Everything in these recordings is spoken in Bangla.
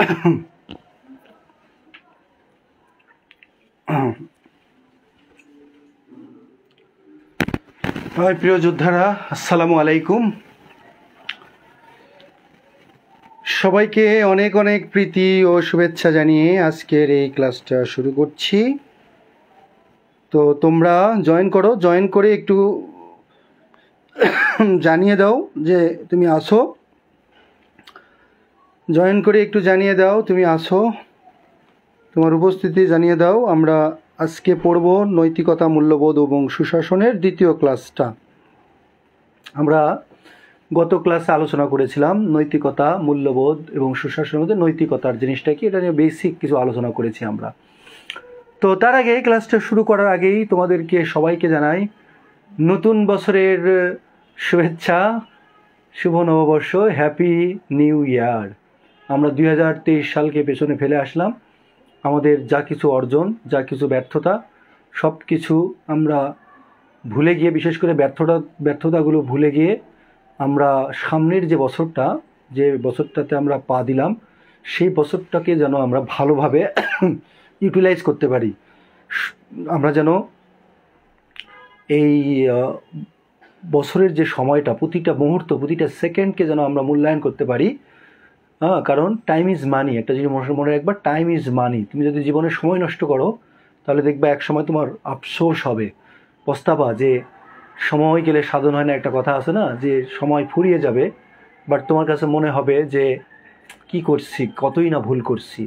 আমার প্রিয় যোদ্ধারা, আসসালামু আলাইকুম। সবাইকে অনেক অনেক প্রীতি ও শুভেচ্ছা জানিয়ে আজকের এই ক্লাসটা শুরু করছি। তো তোমরা জয়েন করো, জয়েন করে একটু জানিয়ে দাও যে তুমি আসো, জয়েন করে একটু জানিয়ে দাও তুমি আসো, তোমার উপস্থিতি জানিয়ে দাও। আমরা আজকে পড়ব নৈতিকতা, মূল্যবোধ এবং সুশাসনের দ্বিতীয় ক্লাসটা। আমরা গত ক্লাসে আলোচনা করেছিলাম নৈতিকতা, মূল্যবোধ এবং সুশাসনের মধ্যে নৈতিকতার জিনিসটা কি, এটা নিয়ে বেসিক কিছু আলোচনা করেছি আমরা। তো তার আগে ক্লাসটা শুরু করার আগেই তোমাদেরকে সবাইকে জানাই নতুন বছরের শুভেচ্ছা, শুভ নববর্ষ, হ্যাপি নিউ ইয়ার। আমরা 2023 সালকে পেছনে ফেলে আসলাম। আমাদের যা কিছু অর্জন, যা কিছু ব্যর্থতা, সব কিছু আমরা ভুলে গিয়ে, বিশেষ করে ব্যর্থতাগুলো ভুলে গিয়ে আমরা সামনের যে বছরটাতে আমরা পা দিলাম, সেই বছরটাকে যেন আমরা ভালোভাবে ইউটিলাইজ করতে পারি। আমরা যেন এই বছরের যে সময়টা, প্রতিটা মুহূর্ত, প্রতিটা সেকেন্ডকে যেন আমরা মূল্যায়ন করতে পারি। কারণ টাইম ইজ মানি, একটা জিনিস মনে রাখবা, টাইম ইজ মানি। তুমি যদি জীবনে সময় নষ্ট করো তাহলে দেখবা এক সময় তোমার আফসোস হবে, পস্তাবা যে সময় গেলে সাধন হয় না, একটা কথা আছে না, যে সময় ফুরিয়ে যাবে, বাট তোমার কাছে মনে হবে যে কি করছি, কতই না ভুল করছি।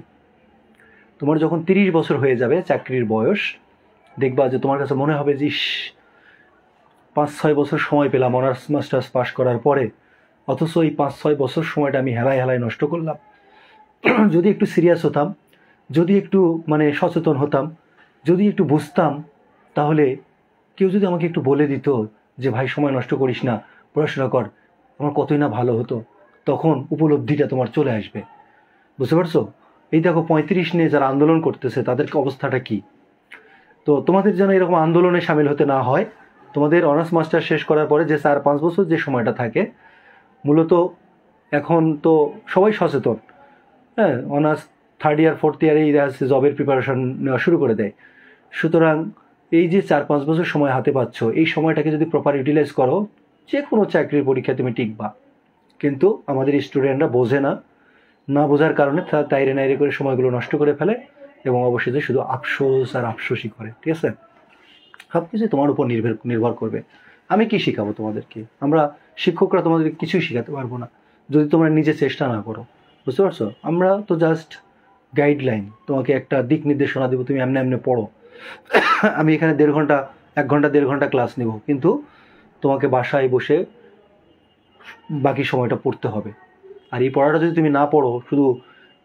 তোমার যখন 30 বছর হয়ে যাবে চাকরির বয়স, দেখবা যে তোমার কাছে মনে হবে যে 5-6 বছর সময় পেলাম অনার্স মাস্টার্স পাশ করার পরে, অথচ এই 5-6 বছর সময়টা আমি হেলায় নষ্ট করলাম। যদি একটু সিরিয়াস হতাম, যদি একটু সচেতন হতাম, যদি একটু বুঝতাম, তাহলে কেউ যদি আমাকে একটু বলে দিত যে ভাই সময় নষ্ট করিস না, পড়াশোনা কর, আমার কতই না ভালো হতো, তখন উপলব্ধিটা তোমার চলে আসবে। বুঝতে পারছো? এই দেখো 35 নিয়ে যারা আন্দোলন করতেছে তাদের অবস্থাটা কি। তো তোমাদের যেন এরকম আন্দোলনে সামিল হতে না হয়। তোমাদের অনার্স মাস্টার শেষ করার পরে যে 4-5 বছর যে সময়টা থাকে, মূলত এখন তো সবাই সচেতন, হ্যাঁ, অনার্স 3rd ইয়ার 4th ইয়ারেই জবের প্রিপারেশন নেওয়া শুরু করে দেয়। সুতরাং এই যে 4-5 বছর সময় হাতে পাচ্ছ, এই সময়টাকে যদি প্রপার ইউটিলাইজ করো, যে কোনো চাকরির পরীক্ষায় তুমি টিকবা। কিন্তু আমাদের স্টুডেন্টরা বোঝে না, না বোঝার কারণে তাইরে নাইরে করে সময়গুলো নষ্ট করে ফেলে এবং অবশেষে শুধু আফসোস আর আফসোসই করে। ঠিক আছে? সব কিছু তোমার উপর নির্ভর করবে। আমি কি শেখাবো তোমাদেরকে? আমরা শিক্ষকরা তোমাদেরকে কিছুই শেখাতে পারবো না যদি তোমরা নিজে চেষ্টা না করো। বুঝতে পারছো? আমরা তো জাস্ট গাইডলাইন, তোমাকে একটা দিক নির্দেশনা দেবো, তুমি এমনি এমনি পড়ো। আমি এখানে 1 ঘন্টা 1.5 ঘন্টা ক্লাস নেব, কিন্তু তোমাকে বাসায় বসে বাকি সময়টা পড়তে হবে। আর এই পড়াটা যদি তুমি না পড়ো, শুধু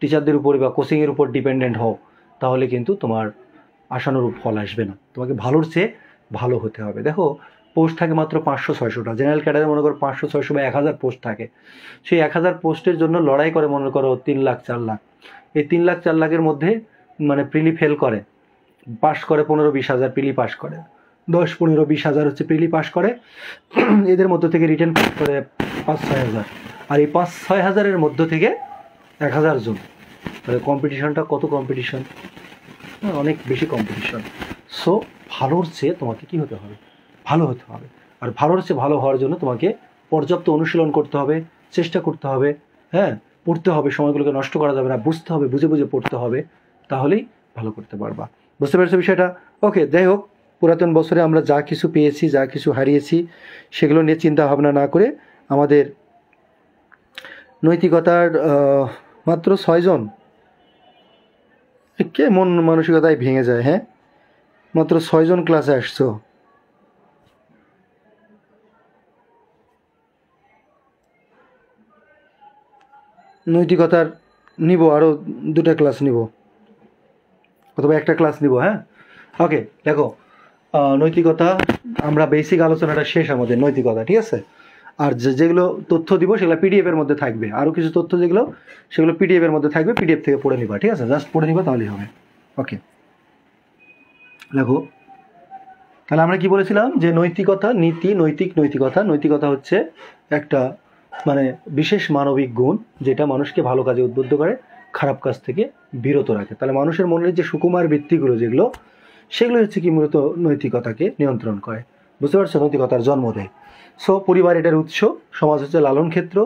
টিচারদের উপরে বা কোচিংয়ের উপর ডিপেন্ডেন্ট হও, তাহলে কিন্তু তোমার আশানুরূপ ফল আসবে না। তোমাকে ভালোর চেয়ে ভালো হতে হবে। দেখো, পোস্ট থাকে মাত্র 500-600টা। জেনারেল ক্যাডারে মনে করো 500-600 বা 1000 পোস্ট থাকে। সেই 1000 পোস্টের জন্য লড়াই করে মনে করো 3 লাখ 4 লাখ। এই 3 লাখ 4 লাখের মধ্যে প্রিলি ফেল করে, পাস করে 15-20 হাজার, প্রিলি পাস করে 10-15-20 হাজার হচ্ছে প্রিলি পাস করে। এদের মধ্য থেকে রিটেন পাস করে 5-6 হাজার। আর এই 5-6 হাজারের মধ্য থেকে 1000 জন। কম্পিটিশনটা কত কম্পিটিশন, অনেক বেশি কম্পিটিশন। সো ভালোর চেয়ে তোমাকে কি হতে হবে? ভালো হতে হবে। আর ভালোর চেয়ে ভালো হওয়ার জন্য তোমাকে পর্যাপ্ত অনুশীলন করতে হবে, চেষ্টা করতে হবে, হ্যাঁ, পড়তে হবে, সময়গুলোকে নষ্ট করা যাবে না, বুঝতে হবে, বুঝে বুঝে পড়তে হবে, তাহলেই ভালো করতে পারবা। বুঝতে পেরেছো বিষয়টা? ওকে, যাই হোক, পুরাতন বছরে আমরা যা কিছু পেয়েছি, যা কিছু হারিয়েছি, সেগুলো নিয়ে চিন্তা ভাবনা না করে আমাদের নৈতিকতার মাত্র 6 জন, কে মন মানসিকতায় ভেঙে যায়, হ্যাঁ, মাত্র 6 জন ক্লাসে আসছো। নৈতিকতার নিব, আরও 2টা ক্লাস নিব, অথবা 1টা ক্লাস নিব, হ্যাঁ। ওকে, দেখো, নৈতিকতা আমরা বেসিক আলোচনাটা শেষ আমাদের নৈতিকতা, ঠিক আছে। আর যেগুলো তথ্য দিব সেগুলো PDF এর মধ্যে থাকবে, আরও কিছু তথ্য যেগুলো সেগুলো PDF এর মধ্যে থাকবে, PDF থেকে পড়ে নিবা, ঠিক আছে, জাস্ট পড়ে নিবা, তাহলেই হবে। ওকে, দেখো, তাহলে আমরা কি বলেছিলাম যে নৈতিকতা, নীতি, নৈতিকতা হচ্ছে একটা বিশেষ মানবিক গুণ যেটা মানুষকে ভালো কাজে উদ্বুদ্ধ করে, খারাপ কাজ থেকে বিরত রাখে। তাহলে মানুষের মনের যে সুকুমার বৃত্তিগুলো যেগুলো, সেগুলো হচ্ছে কি মূলত নৈতিকতাকে নিয়ন্ত্রণ করে। বুঝতে পারছো? নৈতিকতার জন্ম দেয়। সো পরিবার এটার উৎস, সমাজ হচ্ছে লালন ক্ষেত্র।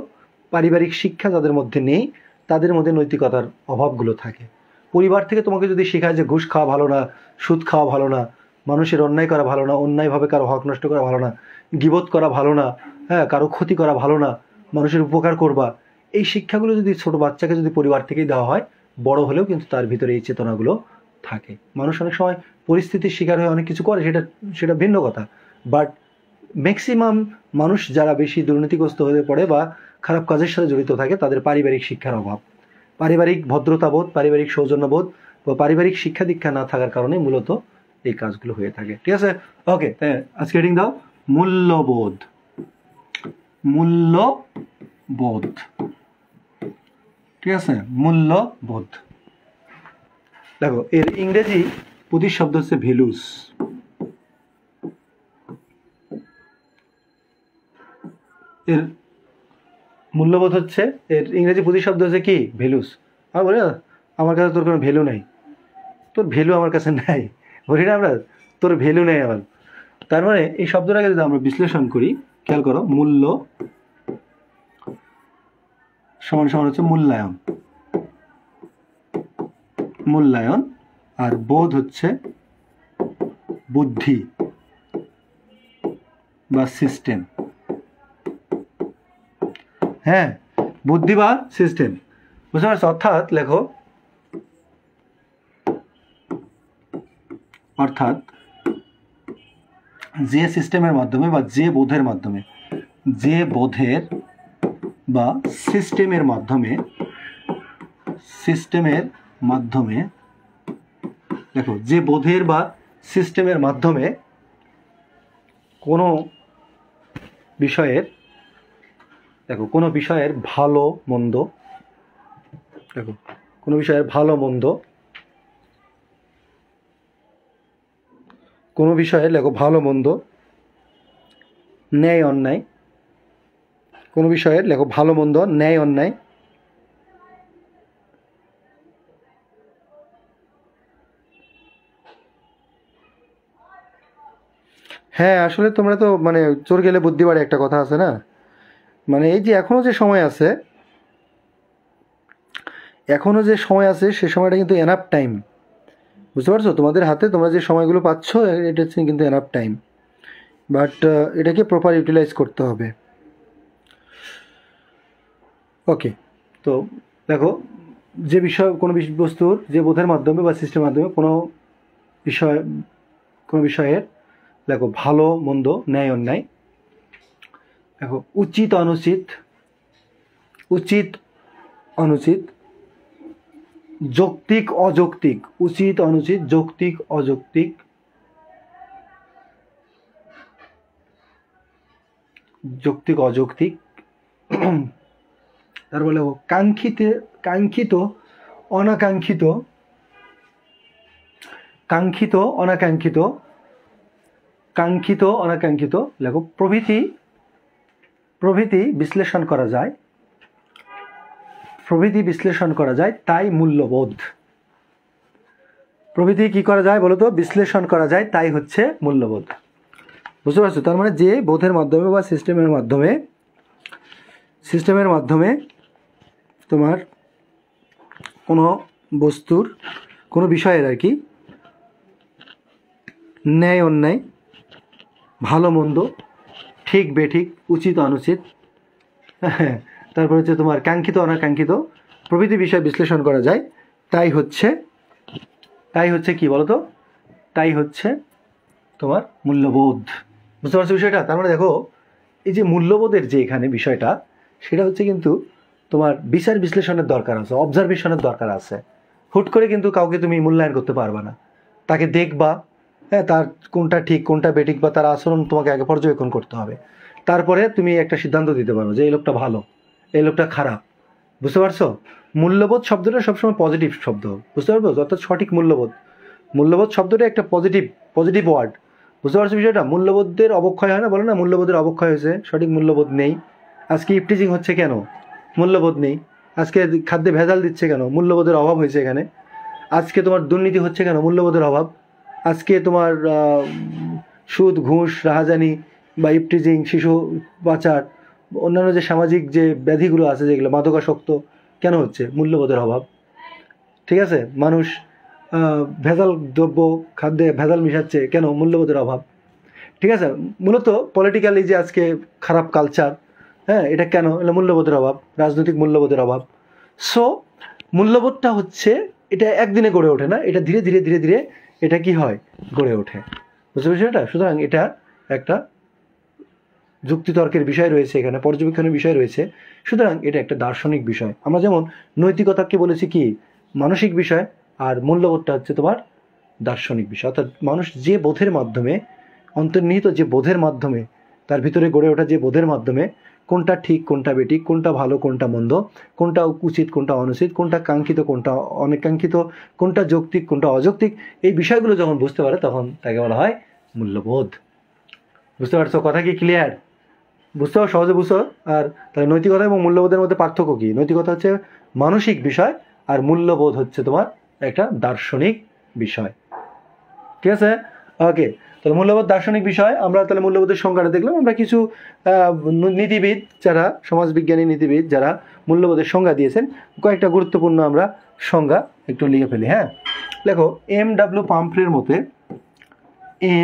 পারিবারিক শিক্ষা যাদের মধ্যে নেই তাদের মধ্যে নৈতিকতার অভাবগুলো থাকে। পরিবার থেকে তোমাকে যদি শেখায় যে ঘুষ খাওয়া ভালো না, সুদ খাওয়া ভালো না, মানুষের অন্যায় করা ভালো না, অন্যায়ভাবে কারো হক নষ্ট করা ভালো না, গীবত করা ভালো না, হ্যাঁ, কারো ক্ষতি করা ভালো না, মানুষের উপকার করবা, এই শিক্ষাগুলো যদি ছোট বাচ্চাকে যদি পরিবার থেকেই দেওয়া হয়, বড় হলেও কিন্তু তার ভিতরে এই চেতনাগুলো থাকে। মানুষ অনেক সময় পরিস্থিতির শিকার হয়ে অনেক কিছু করে, সেটা ভিন্ন কথা। বাট ম্যাক্সিমাম মানুষ যারা বেশি দুর্নীতিগ্রস্ত হয়ে পড়ে বা খারাপ কাজের সাথে জড়িত থাকে, তাদের পারিবারিক শিক্ষার অভাব, পারিবারিক ভদ্রতাবোধ, পারিবারিক সৌজন্যবোধ বা পারিবারিক শিক্ষা দীক্ষা না থাকার কারণে মূলত এই কাজগুলো হয়ে থাকে। ঠিক আছে? ওকে, আজকে হেডিং দাও মূল্যবোধ। মূল্যবোধ, ঠিক আছে? মূল্যবোধ। দেখো, এর ইংরেজি প্রতিশব্দ হচ্ছে ভ্যালুস। এর মূল্যবোধ হচ্ছে, এর ইংরেজি প্রতিশব্দ হচ্ছে কি? ভ্যালুস। আর বলি না, আমার কাছে তোর কোনো ভ্যালু নাই, তোর ভ্যালু আমার কাছে নাই, বলি না আমরা, তোর ভ্যালু নেই আমার। তার মানে এই শব্দটাকে যদি আমরা বিশ্লেষণ করি, খেয়াল করো, মূল্য সমান সমান হচ্ছে মূল্যায়ন, মূল্যায়ন, আর বোধ হচ্ছে বুদ্ধি বা সিস্টেম। হ্যাঁ, বুদ্ধি বা সিস্টেম, বুঝতে পারছো? অর্থাৎ লেখো, অর্থাৎ যে সিস্টেমের মাধ্যমে বা যে বোধের মাধ্যমে, যে বোধের বা সিস্টেমের মাধ্যমে, সিস্টেমের মাধ্যমে, দেখো, যে বোধের বা সিস্টেমের মাধ্যমে কোনো বিষয়ের, দেখো, কোনো বিষয়ের ভালো মন্দ, দেখো, কোনো বিষয়ের ভালো মন্দ, কোনো বিষয়ের, লেখো, ভালো মন্দ, ন্যায় অন্যায়, কোনো বিষয়ের, লেখো, ভালো মন্দ, ন্যায় অন্যায়, হ্যাঁ, আসলে তোমরা তো মানে চোর গেলে বুদ্ধি বাড়ে একটা কথা আছে না, মানে এই যে এখনো যে সময় আছে, এখনো যে সময় আছে, সে সময়টা কিন্তু এনাফ টাইম। বুঝতে পারছো? তোমাদের হাতে তোমরা যে সময়গুলো পাচ্ছ, এটা হচ্ছে কিন্তু এনাফ টাইম, বাট এটাকে প্রপার ইউটিলাইজ করতে হবে। ওকে, তো দেখো, যে বিষয়, কোনো বস্তুর যে বোধের মাধ্যমে বা সিস্টেমের মাধ্যমে কোনো বিষয়ের, দেখো, ভালো মন্দ, ন্যায় অন্যায়, দেখো, উচিত অনুচিত, উচিত অনুচিত, যৌক্তিক অযৌক্তিক, উচিত অনুচিত, যৌক্তিক অযৌক্তিক, যৌক্তিক অযৌক্তিক, তারপরে কাঙ্ক্ষিত অনাকাঙ্ক্ষিত, কাঙ্ক্ষিত অনাকাঙ্ক্ষিত, কাঙ্ক্ষিত অনাকাঙ্ক্ষিত, লেখো, প্রভৃতি বিশ্লেষণ করা যায়, প্রভৃতি বিশ্লেষণ করা যায়, তাই মূল্যবোধ। প্রভৃতি কি করা যায় বলো তো? বিশ্লেষণ করা যায়, তাই হচ্ছে মূল্যবোধ। বুঝতে পারছো? তার মানে যে বোধের মাধ্যমে বা সিস্টেমের মাধ্যমে তোমার কোনো বস্তুর, কোনো বিষয়ের আর কি, ন্যায় অন্যায়, ভালো মন্দ, ঠিক বেঠিক, উচিত অনুচিত, তারপর হচ্ছে তোমার কাঙ্ক্ষিত অনাকাঙ্ক্ষিত প্রভৃতি বিষয় বিশ্লেষণ করা যায়, তাই হচ্ছে কি বলতো? তাই হচ্ছে তোমার মূল্যবোধ। বুঝতে পারছো বিষয়টা? তার মানে দেখো, এই যে মূল্যবোধের যে এখানে বিষয়টা, সেটা হচ্ছে কিন্তু তোমার বিচার বিশ্লেষণের দরকার আছে, অবজারভেশনের দরকার আছে। হুট করে কিন্তু কাউকে তুমি মূল্যায়ন করতে পারবে না, তাকে দেখবা, হ্যাঁ, তার কোনটা ঠিক কোনটা বেঠিক বা তার আচরণ তোমাকে আগে পর্যবেক্ষণ করতে হবে, তারপরে তুমি একটা সিদ্ধান্ত দিতে পারো যে এই লোকটা ভালো, এই লোকটা খারাপ। বুঝতে পারছো? মূল্যবোধ শব্দটা সবসময় পজিটিভ শব্দ, বুঝতে পারবো? অর্থাৎ সঠিক মূল্যবোধ শব্দটা একটা পজিটিভ ওয়ার্ড। বুঝতে পারছো বিষয়টা? মূল্যবোধের অবক্ষয় হয় না, বলো না, মূল্যবোধের অবক্ষয় হয়েছে, সঠিক মূল্যবোধ নেই। আজকে ইফটিজিং হচ্ছে কেন? মূল্যবোধ নেই। আজকে খাদ্যে ভেজাল দিচ্ছে কেন? মূল্যবোধের অভাব হয়েছে এখানে। আজকে তোমার দুর্নীতি হচ্ছে কেন? মূল্যবোধের অভাব। আজকে তোমার সুদ, ঘুষ, রাহাজানি বা ইপটিজিং, শিশু পাচার, অন্যান্য যে সামাজিক যে ব্যাধিগুলো আছে যেগুলো মাদকাসক্ত কেন হচ্ছে? মূল্যবোধের অভাব। ঠিক আছে, মানুষ ভেজাল দ্রব্য খাদ্যে ভেজাল মিশাচ্ছে কেন? মূল্যবোধের অভাব। ঠিক আছে, মূলত পলিটিক্যালি যে আজকে খারাপ কালচার, হ্যাঁ, এটা কেন? এটা মূল্যবোধের অভাব, রাজনৈতিক মূল্যবোধের অভাব। সো মূল্যবোধটা হচ্ছে, এটা একদিনে গড়ে ওঠে না, এটা ধীরে ধীরে ধীরে ধীরে এটা কি হয়? গড়ে ওঠে। বুঝতে পেরেছি এটা? সুতরাং এটা একটা যুক্তিতর্কের বিষয় রয়েছে, এখানে পর্যবেক্ষণের বিষয় রয়েছে। সুতরাং এটা একটা দার্শনিক বিষয়। আমরা যেমন নৈতিকতাকে বলেছি কি মানসিক বিষয়, আর মূল্যবোধটা হচ্ছে তোমার দার্শনিক বিষয়। অর্থাৎ মানুষ যে বোধের মাধ্যমে, অন্তর্নিহিত যে বোধের মাধ্যমে, তার ভিতরে গড়ে ওঠা যে বোধের মাধ্যমে কোনটা ঠিক কোনটা বেঠিক, কোনটা ভালো কোনটা মন্দ, কোনটা উচিত কোনটা অনুচিত, কোনটা কাঙ্ক্ষিত কোনটা অনাকাঙ্ক্ষিত, কোনটা যৌক্তিক কোনটা অযৌক্তিক, এই বিষয়গুলো যখন বুঝতে পারে তখন তাকে বলা হয় মূল্যবোধ। বুঝতে পারছো? কথা কি ক্লিয়ার? বুঝতে পারো? সহজে বুঝো। আর তাহলে নৈতিকতা এবং মূল্যবোধের মধ্যে পার্থক্য কি? নৈতিকতা হচ্ছে মানসিক বিষয়, আর মূল্যবোধ হচ্ছে তোমার একটা দার্শনিক বিষয়। ঠিক আছে, ওকে। তাহলে মূল্যবোধ দার্শনিক বিষয়। আমরা তাহলে মূল্যবোধের সংজ্ঞাটা দেখলাম। আমরা কিছু নীতিবিদ যারা, সমাজবিজ্ঞানী নীতিবিদ যারা মূল্যবোধের সংজ্ঞা দিয়েছেন, কয়েকটা গুরুত্বপূর্ণ আমরা সংজ্ঞা একটু লিখে ফেলি। হ্যাঁ, দেখো M.W. পামফ্রের মতে,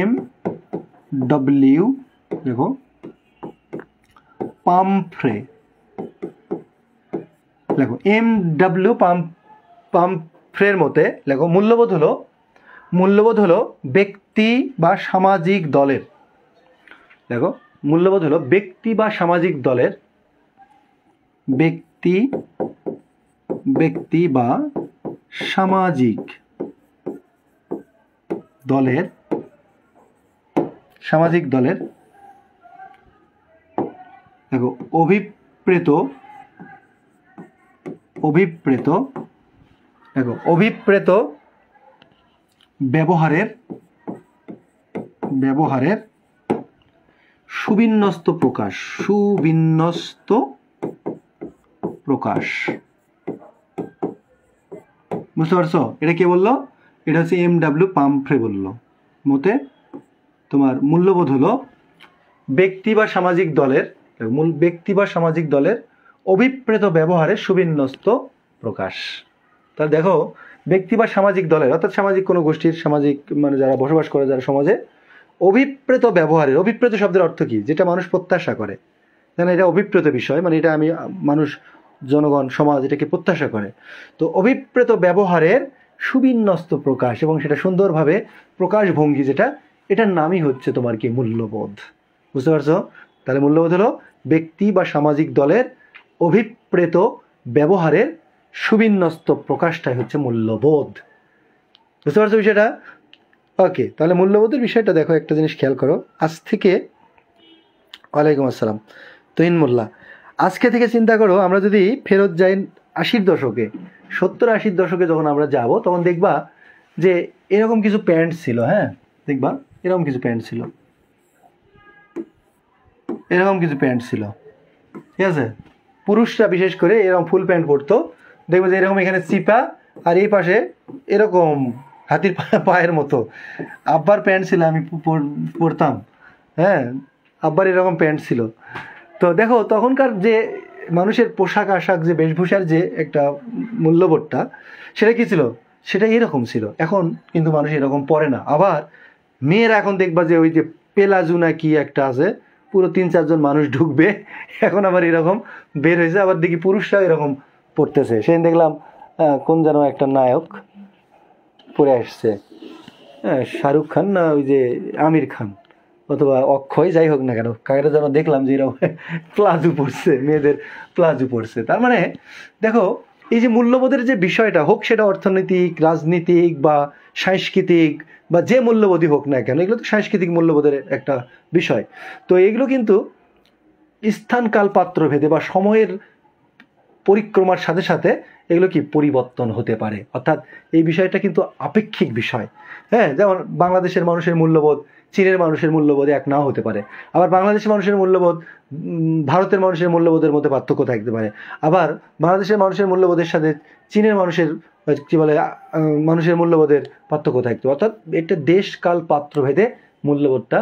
M.W. দেখো পামফ্রে, দেখো M.W. পামফ্রের মতে দেখো মূল্যবোধ হলো ব্যক্তি বা সামাজিক দলের, দেখো মূল্যবোধ হলো ব্যক্তি বা সামাজিক দলের, ব্যক্তি বা সামাজিক দলের দেখো অভিপ্রেত দেখো অভিপ্রেত ব্যবহারের সুবিন্যস্ত প্রকাশ, বুঝতে পারছো? এটা কে বললো? এটা হচ্ছে M.W. পামফ্রে বললো। মতে তোমার মূল্যবোধ হলো ব্যক্তি বা সামাজিক দলের অভিপ্রেত ব্যবহারের সুবিন্যস্ত প্রকাশ। তাহলে দেখো ব্যক্তি বা সামাজিক দলের, অর্থাৎ সামাজিক কোনো গোষ্ঠীর, সামাজিক মানে যারা বসবাস করে যারা সমাজে, অভিপ্রেত ব্যবহারের, অভিপ্রেত শব্দের অর্থ কি? যেটা মানুষ প্রত্যাশা করে। মানে এটা অভিপ্রেত বিষয়, মানে এটা মানুষ, জনগণ, সমাজ এটাকে প্রত্যাশা করে। তো অভিপ্রেত ব্যবহারের সুবিন্যস্ত প্রকাশ, এবং সেটা সুন্দরভাবে প্রকাশভঙ্গি যেটা, এটার নামই হচ্ছে তোমার কি? মূল্যবোধ। বুঝতে পারছো? তাহলে মূল্যবোধ হলো ব্যক্তি বা সামাজিক দলের অভিপ্রেত ব্যবহারের সুবিন্যস্ত প্রকাশটাই হচ্ছে মূল্যবোধ। বুঝতে পারছো বিষয়টা? ওকে, তাহলে মূল্যবোধের বিষয়টা দেখো, একটা জিনিস খেয়াল করো। আজ থেকে, ওয়ালাইকুম আসসালাম তুহিন মোল্লা, আজকে থেকে চিন্তা করো, আমরা যদি ফেরত যাই 80-র দশকে, 70-80-র দশকে যখন আমরা যাব, তখন দেখবা যে এরকম কিছু প্যান্ট ছিল। হ্যাঁ, দেখবা এরকম কিছু প্যান্ট ছিল, ঠিক আছে? পুরুষরা বিশেষ করে এরকম ফুল প্যান্ট পরতো। দেখবো যে এরকম এখানে চিপা, আর এই পাশে এরকম হাতির পায়ের মতো। আব্বার প্যান্ট ছিল, আমি পরতাম। হ্যাঁ, আব্বার এরকম প্যান্ট ছিল। তো দেখো তখনকার যে মানুষের পোশাক আশাক, যে বেশভূষার যে একটা মূল্যবোধটা, সেটা কি ছিল? সেটা এরকম ছিল। এখন কিন্তু মানুষ এরকম পরে না। আবার মেয়েরা এখন দেখবা যে ওই যে পেলাজু না কি একটা আছে, পুরো 3-4 জন মানুষ ঢুকবে, এখন আবার এরকম বের হয়েছে। আবার দেখি পুরুষরাও এরকম পড়তেছে। সেদিন দেখলাম কোন যেন একটা নায়ক পরে আসছে, শাহরুখ খান না ওই যে আমির খান অথবা অক্ষয়, যাই হোক না কেন, কাকে যেন দেখলাম যে এরকম প্লাজো পড়ছে, মেয়েদের প্লাজো পড়ছে। তার মানে দেখো এই যে মূল্যবোধের যে বিষয়টা, হোক সেটা অর্থনৈতিক, রাজনীতিক বা সাংস্কৃতিক, বা যে মূল্যবোধই হোক না কেন, এগুলো তো সাংস্কৃতিক মূল্যবোধের একটা বিষয়। তো এগুলো কিন্তু স্থান কাল পাত্র ভেদে বা সময়ের পরিক্রমার সাথে সাথে এগুলো কি পরিবর্তন হতে পারে। অর্থাৎ এই বিষয়টা কিন্তু আপেক্ষিক বিষয়। হ্যাঁ, যেমন বাংলাদেশের মানুষের মূল্যবোধ চীনের মানুষের মূল্যবোধ এক নাও হতে পারে। আবার বাংলাদেশের মানুষের মূল্যবোধ ভারতের মানুষের মূল্যবোধের মধ্যে পার্থক্য থাকতে পারে। আবার বাংলাদেশের মানুষের মূল্যবোধের সাথে চীনের মানুষের কী বলে মানুষের মূল্যবোধের পার্থক্য থাকতে পারে। অর্থাৎ এটা দেশ কাল পাত্রভেদে মূল্যবোধটা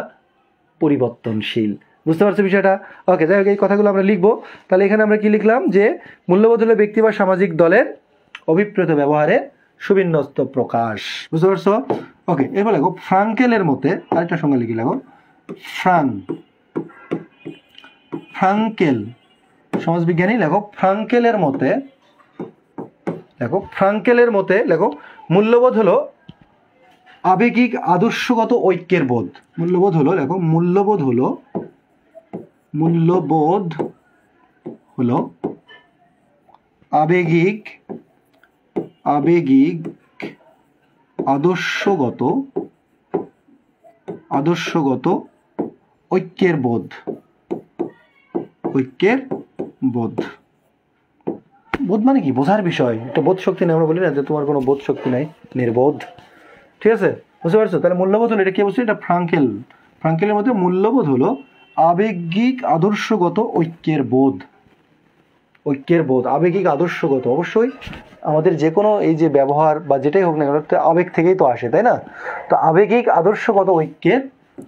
পরিবর্তনশীল। বুঝতে পারছো বিষয়টা? ওকে, যাই হোক, এই কথাগুলো আমরা লিখবো। তাহলে এখানে আমরা কি লিখলাম যে মূল্যবোধ হলো ব্যক্তি বা সামাজিক দলের অভিপ্রেত ব্যবহারের সুবিন্যস্ত প্রকাশ। বুঝতে পারছো? ওকে, এবার লেখো ফ্রাঙ্কেলের মতে, আরেকটা সংজ্ঞা লিখে লেখো, ফ্রাঙ্কেল সমাজবিজ্ঞানী, লেখো ফ্রাঙ্কেলের মতে, লেখো মূল্যবোধ হলো আবেগিক আদর্শগত ঐক্যের বোধ। মূল্যবোধ হলো, লেখো মূল্যবোধ হলো আবেগিক আদর্শগত ঐক্যের বোধ। বোধ মানে কি? বোঝার বিষয়। একটা বোধ শক্তি নেই, আমরা বলি না যে তোমার কোনো বোধ শক্তি নাই, নির্বোধ। ঠিক আছে, বুঝতে পারছো? তাহলে মূল্যবোধ হলো, এটা কি বলছি? এটা ফ্রাঙ্কেলের মধ্যে মূল্যবোধ হলো আবেগিক আদর্শগত ঐক্যের বোধ। আবেগিক আদর্শগত, অবশ্যই আমাদের যে কোনো এই যে ব্যবহার বা যেটাই হোক না কেন, আবেগ থেকেই তো আসে, তাই না? তো আবেগিক আদর্শগত ঐক্যের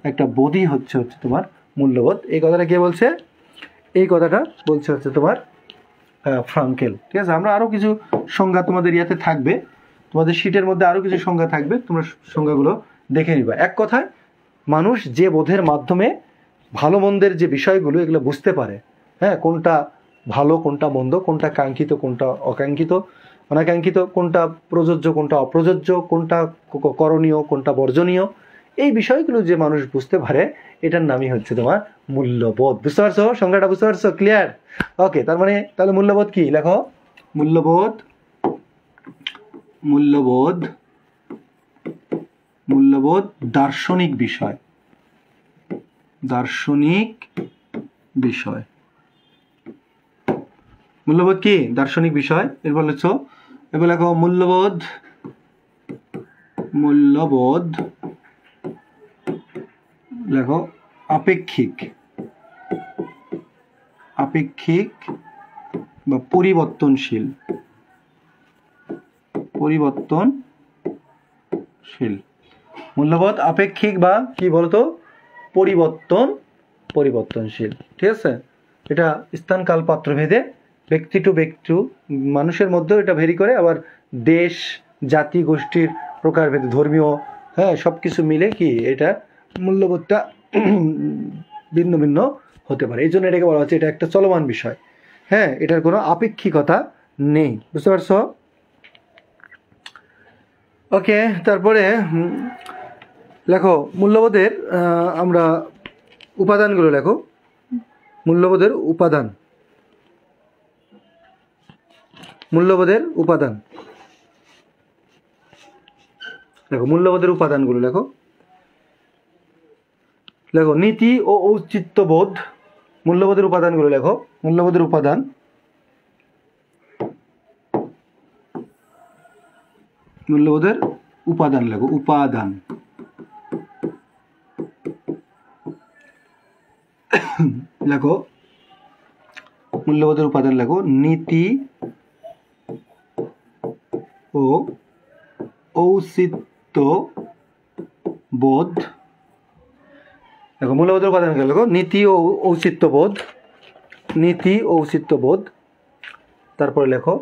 একটা বোধই হচ্ছে তোমার মূল্যবোধ। এই কথাটা কে বলছে? এই কথাটা বলছে হচ্ছে তোমার ফ্রাঙ্কেল। ঠিক আছে, আমরা আরও কিছু সংজ্ঞা তোমাদের ইয়াতে থাকবে, তোমাদের শীটের মধ্যে আরও কিছু সংজ্ঞা থাকবে, তোমরা সংজ্ঞাগুলো দেখে নিবা। এক কথায়, মানুষ যে বোধের মাধ্যমে ভালো মন্দের যে বিষয়গুলো এগুলো বুঝতে পারে, হ্যাঁ, কোনটা ভালো কোনটা মন্দ, কোনটা কাঙ্ক্ষিত কোনটা অনাকাঙ্ক্ষিত, কোনটা প্রযোজ্য কোনটা অপ্রযোজ্য, কোনটা করণীয় কোনটা বর্জনীয়, এই বিষয়গুলো যে মানুষ বুঝতে পারে, এটার নামই হচ্ছে তোমার মূল্যবোধ। বুঝতে পারছো? সংজ্ঞাটা বুঝতে পারছো? ক্লিয়ার? ওকে, তার মানে তাহলে মূল্যবোধ কি? লেখো মূল্যবোধ দার্শনিক বিষয়। মূল্যবোধ কি? দার্শনিক বিষয়। এরপর লেখো মূল্যবোধ লেখো আপেক্ষিক বা পরিবর্তনশীল। মূল্যবোধ আপেক্ষিক বা কি বলতো? পরিবর্তনশীল। ঠিক আছে, এটা স্থান কাল পাত্র ভেদে ব্যক্তি টু ব্যক্তি মানুষের মধ্যেও এটা ভেরি করে, আবার দেশ জাতি গোষ্ঠীর প্রকার ভেদে ধর্মীয়, হ্যাঁ, সব কিছু মিলে কি এটা মূল্যবোধটা ভিন্ন ভিন্ন হতে পারে। এই জন্য এটাকে বলা হচ্ছে এটা একটা চলমান বিষয়। হ্যাঁ, এটার কোনো আপেক্ষিকতা নেই। বুঝতে পারছো? ওকে, তারপরে লেখো মূল্যবোধের আমরা উপাদানগুলো লেখো। মূল্যবোধের উপাদান লেখো। মূল্যবোধের উপাদানগুলো লেখো। নীতি ও ঔচিত্যবোধ। মূল্যবোধের উপাদানগুলো লেখো। মূল্যবোধের উপাদান লেখো। উপাদান লেখো। মূল্যবোধের উপাদান লেখো। নীতি ও ঔচিত্যবোধ। দেখো মূল্যবোধের উপাদান লেখো। নীতি ও ঔচিত্যবোধ। তারপরে লেখো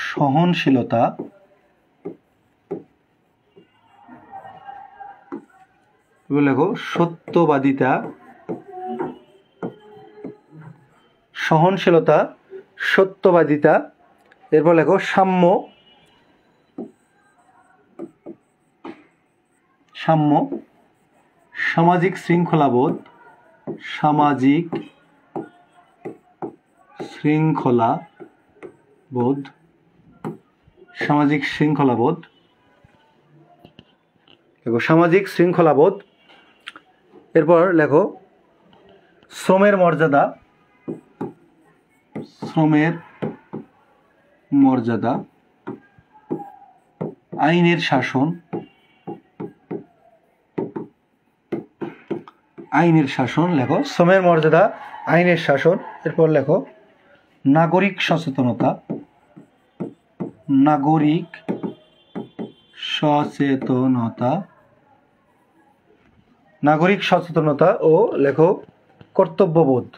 সহনশীলতা। লেখো সত্যবাদিতা। সহনশীলতা, সত্যবাদিতা। এরপর লেখো সাম্য। সামাজিক শৃঙ্খলাবোধ। সামাজিক শৃঙ্খলাবোধ। এরপর লেখো শ্রমের মর্যাদা। আইনের শাসন। আইনের শাসন লেখো, শ্রমের মর্যাদা, আইনের শাসন। এরপর লেখো নাগরিক সচেতনতা, নাগরিক সচেতনতা, নাগরিক সচেতনতা ও লেখো কর্তব্যবোধ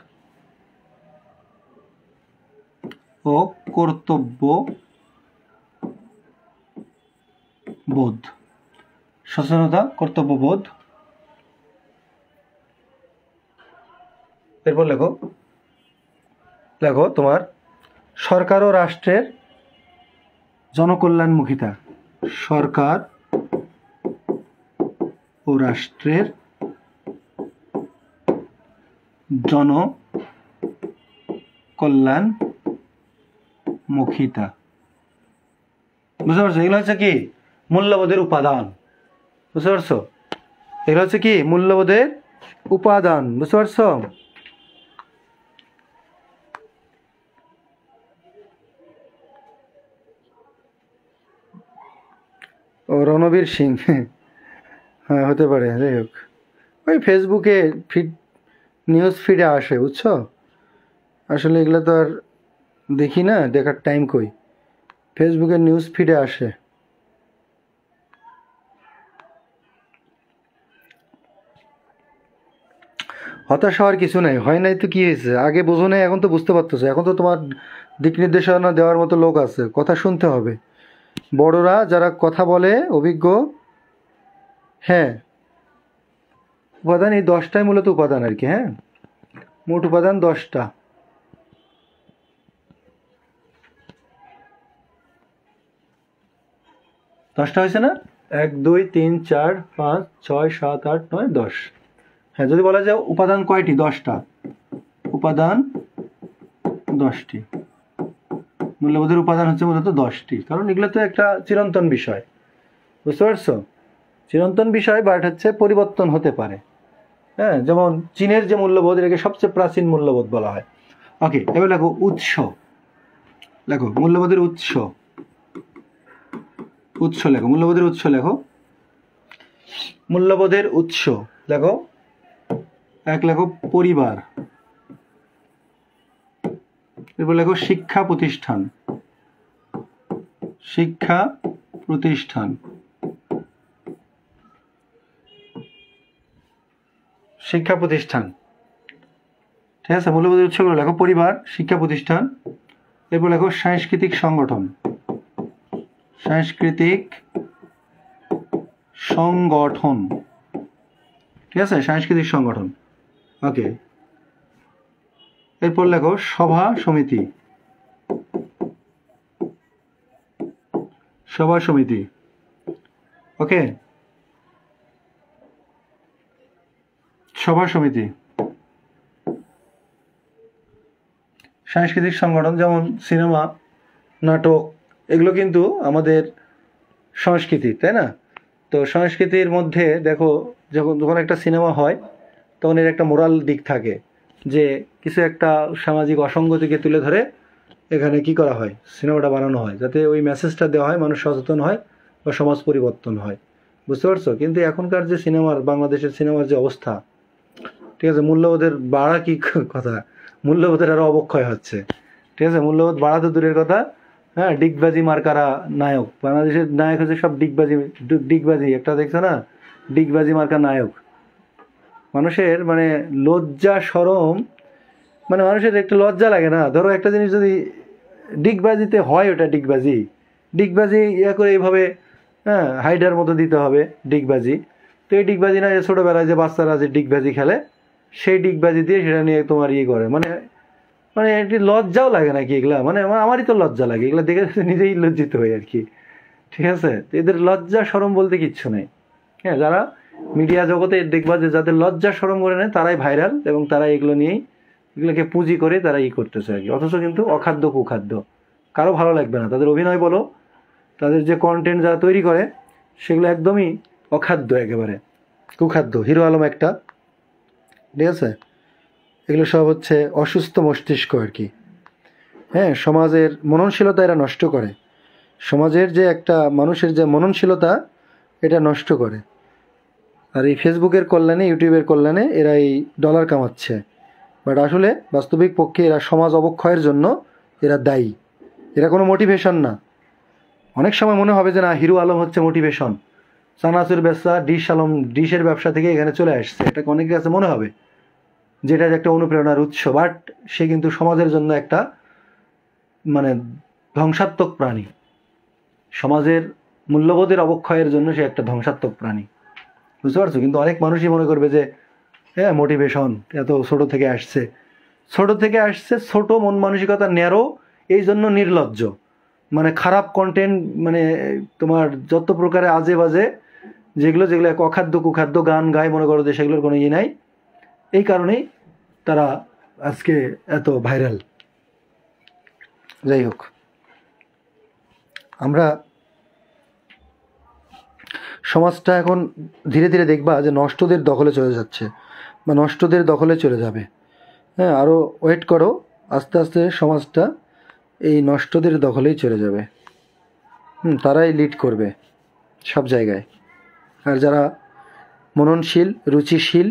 ও কর্তব্যবোধ, সচেতনতা, কর্তব্যবোধ। এরপর লেখো লেখো তোমার সরকার ও রাষ্ট্রের জনকল্যাণমুখিতা, সরকার ও রাষ্ট্রের জনকল্যাণমুখিতা। বুঝতে পারছো? এগুলো হচ্ছে কি মূল্যবোধের উপাদান। বুঝতে পারছো? এগুলো হচ্ছে কি মূল্যবোধের উপাদান। বুঝতে পারছো? ও রণবীর সিং, হ্যাঁ হতে পারে। যাই হোক, ওই ফেসবুকে নিউজ ফিডে আসে, বুঝছো? আসলে এগুলো তো আর দেখি না, দেখার টাইম কই, ফেসবুকের নিউজ ফিডে আসে। হতাশ হওয়ার কিছু নাই, হয় নাই তো কি হয়েছে, আগে বোঝো নাই, এখন তো বুঝতে পারতেছো, এখন তো তোমার দিক নির্দেশনা দেওয়ার মতো লোক আছে, কথা শুনতে হবে। বড়রা যারা কথা বলে, অভিজ্ঞ। হ্যাঁ, উপাদান এই 10টাই মূলত উপাদান আর কি। হ্যাঁ, মোট উপাদান 10টা। হয়েছে না? 1 2 3 4 5 6 7 8 9 10। হ্যাঁ, যদি বলা যায় উপাদান কয়টি? 10টা। উপাদান 10টি। মূল্যবোধের উপাদান হচ্ছে মূলত 10টি, কারণ এগুলো তো একটা চিরন্তন বিষয়। বুঝতে পারছো? চিরন্তন বিষয়, বাট হচ্ছে পরিবর্তন হতে পারে। হ্যাঁ, যেমন চীনের যে মূল্যবোধ, এটাকে সবচেয়ে প্রাচীন মূল্যবোধ বলা হয়। ওকে, এবার লেখো উৎস, লেখো মূল্যবোধের উৎস। উৎস লেখো, মূল্যবোধের উৎস লেখো, মূল্যবোধের উৎস লেখো। এক লেখো পরিবার, এরপর লেখো শিক্ষা প্রতিষ্ঠান, শিক্ষা প্রতিষ্ঠান, শিক্ষা প্রতিষ্ঠান। ঠিক আছে, মূল্যবোধের উৎসগুলো লেখো পরিবার, শিক্ষা প্রতিষ্ঠান। এরপর লেখো সাংস্কৃতিক সংগঠন, সাংস্কৃতিক সংগঠন। ঠিক আছে, সাংস্কৃতিক সংগঠন। ওকে, এরপর লেখো সভা সমিতি, সভা সমিতি। ওকে, সভা সমিতি। সাংস্কৃতিক সংগঠন যেমন সিনেমা, নাটক, এগুলো কিন্তু আমাদের সংস্কৃতি, তাই না? তো সংস্কৃতির মধ্যে দেখো, যখন একটা সিনেমা হয়, তখন এর একটা মোরাল দিক থাকে, যে কিছু একটা সামাজিক অসঙ্গতিকে তুলে ধরে এখানে কি করা হয়, সিনেমাটা বানানো হয়, যাতে ওই মেসেজটা দেওয়া হয়, মানুষ সচেতন হয় বা সমাজ পরিবর্তন হয়। বুঝতে পারছো? কিন্তু এখনকার যে সিনেমার, বাংলাদেশের সিনেমার যে অবস্থা, ঠিক আছে, মূল্যবোধের বাড়া কি কথা, মূল্যবোধের আরও অবক্ষয় হচ্ছে। ঠিক আছে, মূল্যবোধ বাড়া তো দূরের কথা, হ্যাঁ, ডিগবাজি মার্কারা নায়ক, বাংলাদেশের নায়ক হচ্ছে সব ডিগবাজি একটা দেখছো না, ডিগবাজি মার্কা নায়ক। মানুষের মানে লজ্জা শরম, মানে মানুষের একটু লজ্জা লাগে না? ধরো একটা জিনিস যদি ডিগবাজিতে হয়, ওটা ডিগবাজি, ডিগবাজি ইয়া করে এইভাবে, হ্যাঁ, হাইডার মতো দিতে হবে ডিগবাজি। তো এই ডিগবাজি না, ছোটোবেলায় যে বাচ্চারা যে ডিগবাজি খেলে, সেই ডিগবাজি দিয়ে সেটা নিয়ে তোমার ইয়ে করে, মানে মানে একটি লজ্জাও লাগে নাকি এগুলা, মানে আমারই তো লজ্জা লাগে এগুলা দেখে, নিজেই লজ্জিত হই আর কি। ঠিক আছে, তো এদের লজ্জা শরম বলতে কিচ্ছু নেই। হ্যাঁ, যারা মিডিয়া জগতে দেখবা যে যাদের লজ্জা শরম করে নেয়, তারাই ভাইরাল, এবং তারা এগুলো নিয়েই, এগুলোকে পুঁজি করে তারা ই করতেছে আর কি। অথচ কিন্তু অখাদ্য কুখাদ্য, কারো ভালো লাগবে না। তাদের অভিনয় বলো, তাদের যে কন্টেন্ট যারা তৈরি করে, সেগুলো একদমই অখাদ্য, একেবারে কুখাদ্য। হিরো আলম একটা, ঠিক আছে, এগুলো সব হচ্ছে অসুস্থ মস্তিষ্ক আর কি। হ্যাঁ, সমাজের মননশীলতা এরা নষ্ট করে, সমাজের যে একটা মানুষের যে মননশীলতা, এটা নষ্ট করে। আর এই ফেসবুকের কল্যাণে, ইউটিউবের কল্যাণে এরা এই ডলার কামাচ্ছে, বাট আসলে বাস্তবিক পক্ষে এরা সমাজ অবক্ষয়ের জন্য এরা দায়ী। এরা কোনো মোটিভেশন না। অনেক সময় মনে হবে যে না, হিরো আলম হচ্ছে মোটিভেশন, চানাচুর ব্যবসা, ডিশের ব্যবসা থেকে এখানে চলে আসছে, এটাকে অনেকের কাছে মনে হবে যেটা একটা অনুপ্রেরণার উৎস, বাট সে কিন্তু সমাজের জন্য একটা মানে ধ্বংসাত্মক প্রাণী। সমাজের মূল্যবোধের অবক্ষয়ের জন্য সে একটা ধ্বংসাত্মক প্রাণী, বুঝতে পারছো? কিন্তু অনেক মানুষই মনে করবে যে হ্যাঁ মোটিভেশন এত ছোট থেকে আসছে, ছোট মন মানসিকতা, ন্যারো, এই জন্য নির্লজ্জ, মানে খারাপ কন্টেন্ট, মানে তোমার যত প্রকারে আজে বাজে যেগুলো এক অখাদ্য কুখাদ্য গান গায়, মনে করো যে সেগুলোর কোনো নাই। এই কারণেই তারা আজকে এত ভাইরাল। যাই হোক, আমরা সমাজটা এখন ধীরে ধীরে দেখবা যে নষ্টদের দখলে চলে যাচ্ছে, বা নষ্টদের দখলে চলে যাবে। হ্যাঁ, আরও ওয়েট করো, আস্তে আস্তে সমাজটা এই নষ্টদের দখলেই চলে যাবে। তারাই লিড করবে সব জায়গায়। আর যারা মননশীল, রুচিশীল,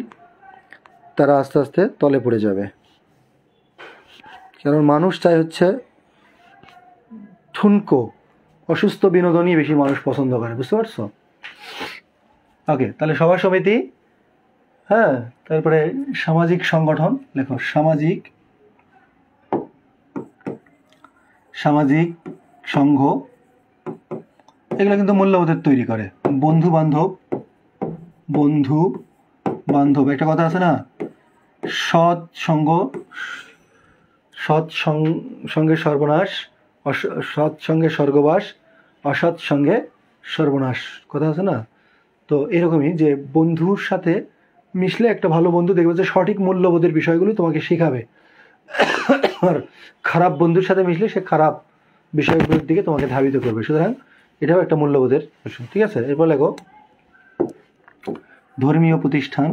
তারা আস্তে আস্তে তলে পড়ে যাবে। কারণ মানুষ চাই হচ্ছে ঠুনকো, অসুস্থ বিনোদনই বেশি মানুষ পছন্দ করে, বুঝতে পারছো? ওকে, তাহলে সভা সমিতি, হ্যাঁ, তারপরে সামাজিক সংগঠন, লেখো সামাজিক সংঘ, এগুলো কিন্তু মূল্যবোধের তৈরি করে। বন্ধু বান্ধব, একটা কথা আছে না, সৎসঙ্গে সর্বনাশ, সৎসঙ্গে স্বর্গবাস, অসৎসঙ্গে সর্বনাশ, কথা আছে না? তো এরকমই যে বন্ধুর সাথে মিশলে একটা ভালো বন্ধু দেখবে যে সঠিক মূল্যবোধের বিষয়গুলো তোমাকে শেখাবে, আর খারাপ বন্ধুর সাথে মিশলে সে খারাপ বিষয়গুলোর দিকে তোমাকে ধাবিত করবে। সুতরাং এটাও একটা মূল্যবোধের বিষয়, ঠিক আছে? এরপর লেখো ধর্মীয় প্রতিষ্ঠান,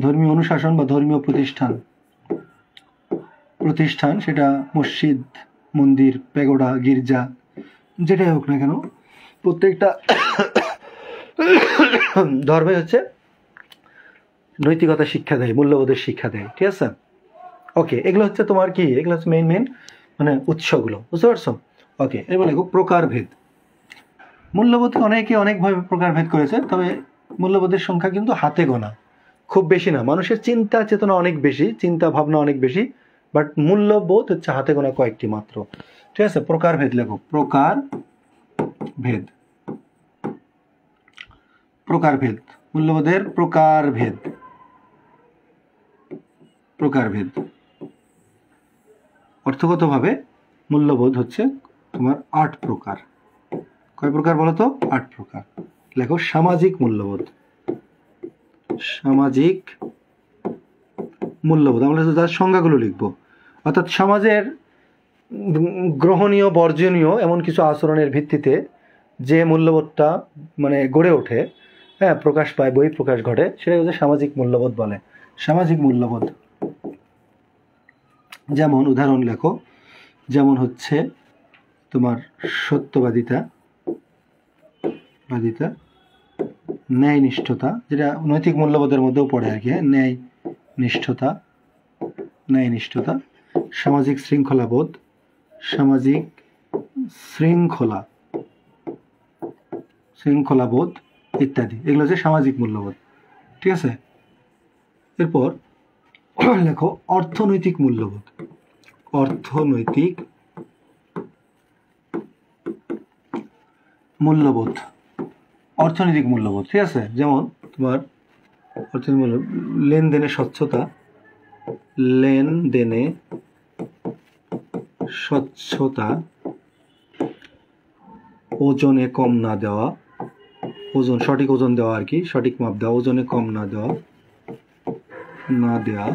ধর্মীয় অনুশাসন বা ধর্মীয় প্রতিষ্ঠান, সেটা মসজিদ, মন্দির, প্যাগোডা, গির্জা, যেটাই হোক না কেন, প্রত্যেকটা ধর্মে হচ্ছে নৈতিকতা শিক্ষা দেয়, মূল্যবোধের শিক্ষা দেয়, ঠিক আছে? ওকে, এগুলো হচ্ছে তোমার কি, এগুলো হচ্ছে মেইন মানে উৎসগুলো, বুঝতে পারছো? ওকে, এবার লেখো প্রকারভেদ। মূল্যবোধকে অনেকে অনেকভাবে প্রকারভেদ করেছে, তবে মূল্যবোধের সংখ্যা কিন্তু হাতে গোনা, খুব বেশি না। মানুষের চিন্তা চেতনা অনেক বেশি, চিন্তা ভাবনা অনেক বেশি, বাট মূল্যবোধ হচ্ছে হাতে গোনা কয়েকটি মাত্র, ঠিক আছে? প্রকারভেদ লেখো, প্রকারভেদ, মূল্যবোধের প্রকারভেদ। অর্থগতভাবে মূল্যবোধ হচ্ছে তোমার 8 প্রকার। কয় প্রকার বলো তো? 8 প্রকার। লেখো সামাজিক মূল্যবোধ। আমরা তার সংজ্ঞাগুলো লিখবো, অর্থাৎ সমাজের গ্রহণীয়, বর্জনীয় এমন কিছু আচরণের ভিত্তিতে যে মূল্যবোধটা মানে গড়ে ওঠে, হ্যাঁ, প্রকাশ পায়, বহিঃপ্রকাশ ঘটে, সেটা হচ্ছে সামাজিক মূল্যবোধ বলে। সামাজিক মূল্যবোধ যেমন উদাহরণ লেখো, যেমন হচ্ছে তোমার সত্যবাদিতা, ন্যায়নিষ্ঠতা, যেটা নৈতিক মূল্যবোধের মধ্যেও পড়ে আর কি, ন্যায়নিষ্ঠতা, সামাজিক শৃঙ্খলাবোধ, শৃঙ্খলাবোধ ইত্যাদি, এগুলো হচ্ছে সামাজিক মূল্যবোধ, ঠিক আছে? এরপর লেখো অর্থনৈতিক মূল্যবোধ। অর্থনৈতিক মূল্যবোধ, ঠিক আছে? যেমন তোমার অর্থনৈতিক মূল্যবোধ, লেনদেনে স্বচ্ছতা, ওজনে কম না দেওয়া, সঠিক ওজন দেওয়া আর কি, সঠিক মাপ দেওয়া, ওজনে কম না দেওয়া,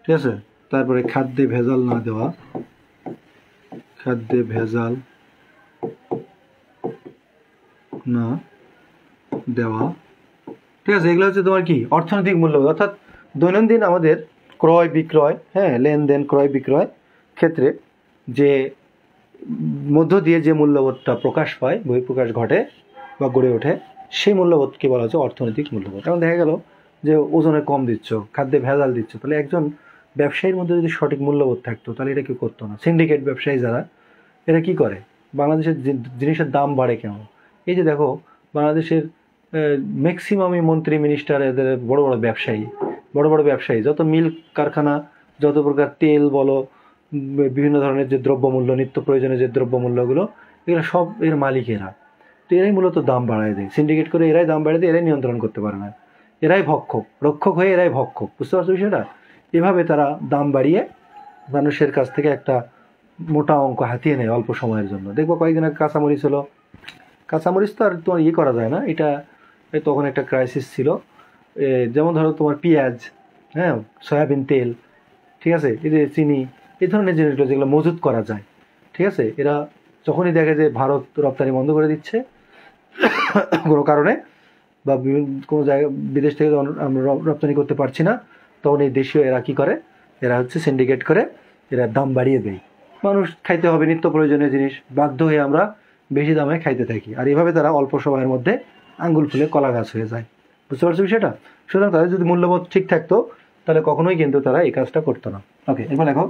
ঠিক আছে? তারপরে খাদ্যে ভেজাল না দেওয়া, ঠিক আছে? এগুলো হচ্ছে তোমার কি অর্থনৈতিক মূল্যবোধ, অর্থাৎ দৈনন্দিন আমাদের ক্রয় বিক্রয়, হ্যাঁ, লেনদেন, ক্রয় বিক্রয় ক্ষেত্রে যে মধ্য দিয়ে যে মূল্যবোধটা প্রকাশ পায়, বহিঃপ্রকাশ ঘটে বা গড়ে ওঠে, সেই মূল্যবোধকে বলা হচ্ছে অর্থনৈতিক মূল্যবোধ। এখন দেখা গেল যে ওজনে কম দিচ্ছ, খাদ্যে ভেজাল দিচ্ছ, তাহলে একজন ব্যবসায়ীর মধ্যে যদি সঠিক মূল্যবোধ থাকতো তাহলে এটা কেউ করতো না। সিন্ডিকেট ব্যবসায়ী যারা, এরা কি করে, বাংলাদেশের জিনিসের দাম বাড়ে কেন? এই যে দেখো বাংলাদেশের ম্যাক্সিমামই মন্ত্রী মিনিস্টার এদের বড় বড় ব্যবসায়ী, যত মিল্ক কারখানা, যত প্রকার তেল বলো, বিভিন্ন ধরনের যে দ্রব্যমূল্য, নিত্য প্রয়োজনীয় যে দ্রব্যমূল্যগুলো, এগুলো সব এর মালিকেরা। তো এরাই মূলত দাম বাড়ায় দেয়, সিন্ডিকেট করে এরাই দাম বাড়ায় দেয়, এরাই নিয়ন্ত্রণ করতে পারে না, এরাই রক্ষক হয়ে এরাই ভক্ষক। বুঝতে পারছো বিষয়টা? এভাবে তারা দাম বাড়িয়ে মানুষের কাছ থেকে একটা মোটা অঙ্ক হাতিয়ে নেয় অল্প সময়ের জন্য। দেখবো কয়েকদিন আগে কাঁচামরিচ হলো, কাঁচামরিচ তো আর তোমার করা যায় না, এটা তখন একটা ক্রাইসিস ছিল। যেমন ধরো তোমার পেঁয়াজ, হ্যাঁ, সয়াবিন তেল, ঠিক আছে, এই যে চিনি, এই ধরনের জিনিসগুলো যেগুলো মজুত করা যায়, ঠিক আছে, এরা যখনই দেখে যে ভারত রপ্তানি বন্ধ করে দিচ্ছে কোনো কারণে, বা কোনো জায়গা বিদেশ থেকে আমরা রপ্তানি করতে পারছি না, তখন এই দেশীয় এরা কী করে, এরা হচ্ছে সিন্ডিকেট করে, এরা দাম বাড়িয়ে দেয়। মানুষ খাইতে হবে নিত্য প্রয়োজনীয় জিনিস, বাধ্য হয়ে আমরা বেশি দামে খাইতে থাকি, আর এভাবে তারা অল্প সময়ের মধ্যে আঙ্গুল ফুলে কলা গাছ হয়ে যায়। বুঝতে পারছো বিষয়টা? সুতরাং তাদের যদি মূল্যবোধ ঠিক থাকতো তাহলে কখনোই কিন্তু তারা এই কাজটা করতো না। ওকে, এবার দেখো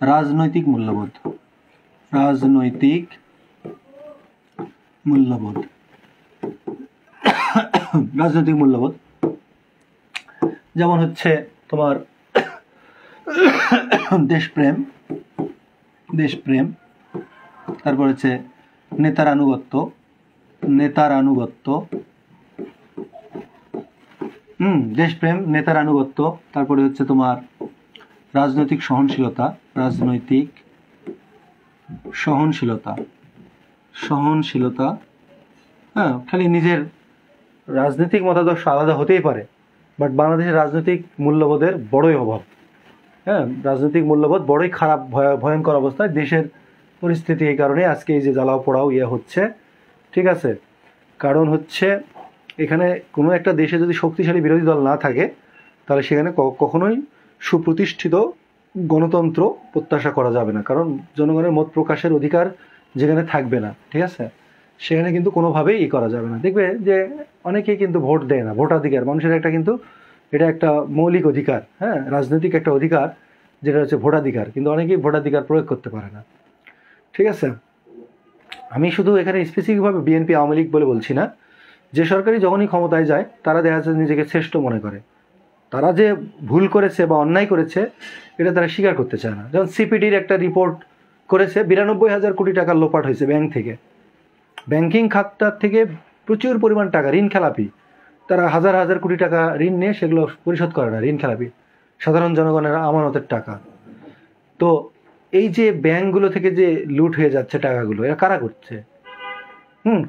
রাজনৈতিক মূল্যবোধ। রাজনৈতিক মূল্যবোধ রাজনৈতিক মূল্যবোধ যেমন হচ্ছে তোমার দেশপ্রেম, তারপর হচ্ছে নেতার আনুগত্য, দেশপ্রেম, নেতার আনুগত্য, তারপরে হচ্ছে তোমার রাজনৈতিক সহনশীলতা, হ্যাঁ, খালি নিজের রাজনৈতিক মতাদর্শ আলাদা হতেই পারে, বাট বাংলাদেশের রাজনৈতিক মূল্যবোধের বড়ই অভাব। হ্যাঁ, রাজনৈতিক মূল্যবোধ বড়ই খারাপ, ভয়ঙ্কর অবস্থায়। দেশের পরিস্থিতি এই কারণে আজকে এই যে জ্বালাও পোড়াও হচ্ছে, ঠিক আছে, কারণ হচ্ছে এখানে কোনো একটা দেশে যদি শক্তিশালী বিরোধী দল না থাকে তাহলে সেখানে কখনোই সুপ্রতিষ্ঠিত গণতন্ত্র প্রত্যাশা করা যাবে না, কারণ জনগণের মত প্রকাশের অধিকার যেখানে থাকবে না, ঠিক আছে, সেখানে কিন্তু কোনোভাবেই করা যাবে না। দেখবে যে অনেকেই কিন্তু ভোট দেয় না, ভোটাধিকার মানুষের একটা, কিন্তু এটা একটা মৌলিক অধিকার, হ্যাঁ, রাজনৈতিক একটা অধিকার যেটা হচ্ছে ভোটাধিকার, কিন্তু অনেকেই ভোটাধিকার প্রয়োগ করতে পারে না, ঠিক আছে। আমি শুধু এখানে স্পেসিফিকভাবে বিএনপি আওয়ামী লীগ বলে বলছি না, যে সরকারি যখনই ক্ষমতায় যায় তারা দেখা যাচ্ছে নিজেকে শ্রেষ্ঠ মনে করে, তারা যে ভুল করেছে বা অন্যায় করেছে এটা তারা স্বীকার করতে চায় না। যেমন সিপিডির একটা রিপোর্ট করেছে, 92,000 কোটি টাকা লোপাট হয়েছে ব্যাংক থেকে, ব্যাংকিং খাতটার থেকে প্রচুর পরিমাণ টাকা ঋণ খেলাপি, তারা হাজার হাজার কোটি টাকা ঋণ নিয়ে সেগুলো পরিশোধ করে না, ঋণ খেলাপি, সাধারণ জনগণের আমানতের টাকা। তো এই যে ব্যাংকগুলো থেকে যে লুট হয়ে যাচ্ছে টাকাগুলো, এরা কারা করছে?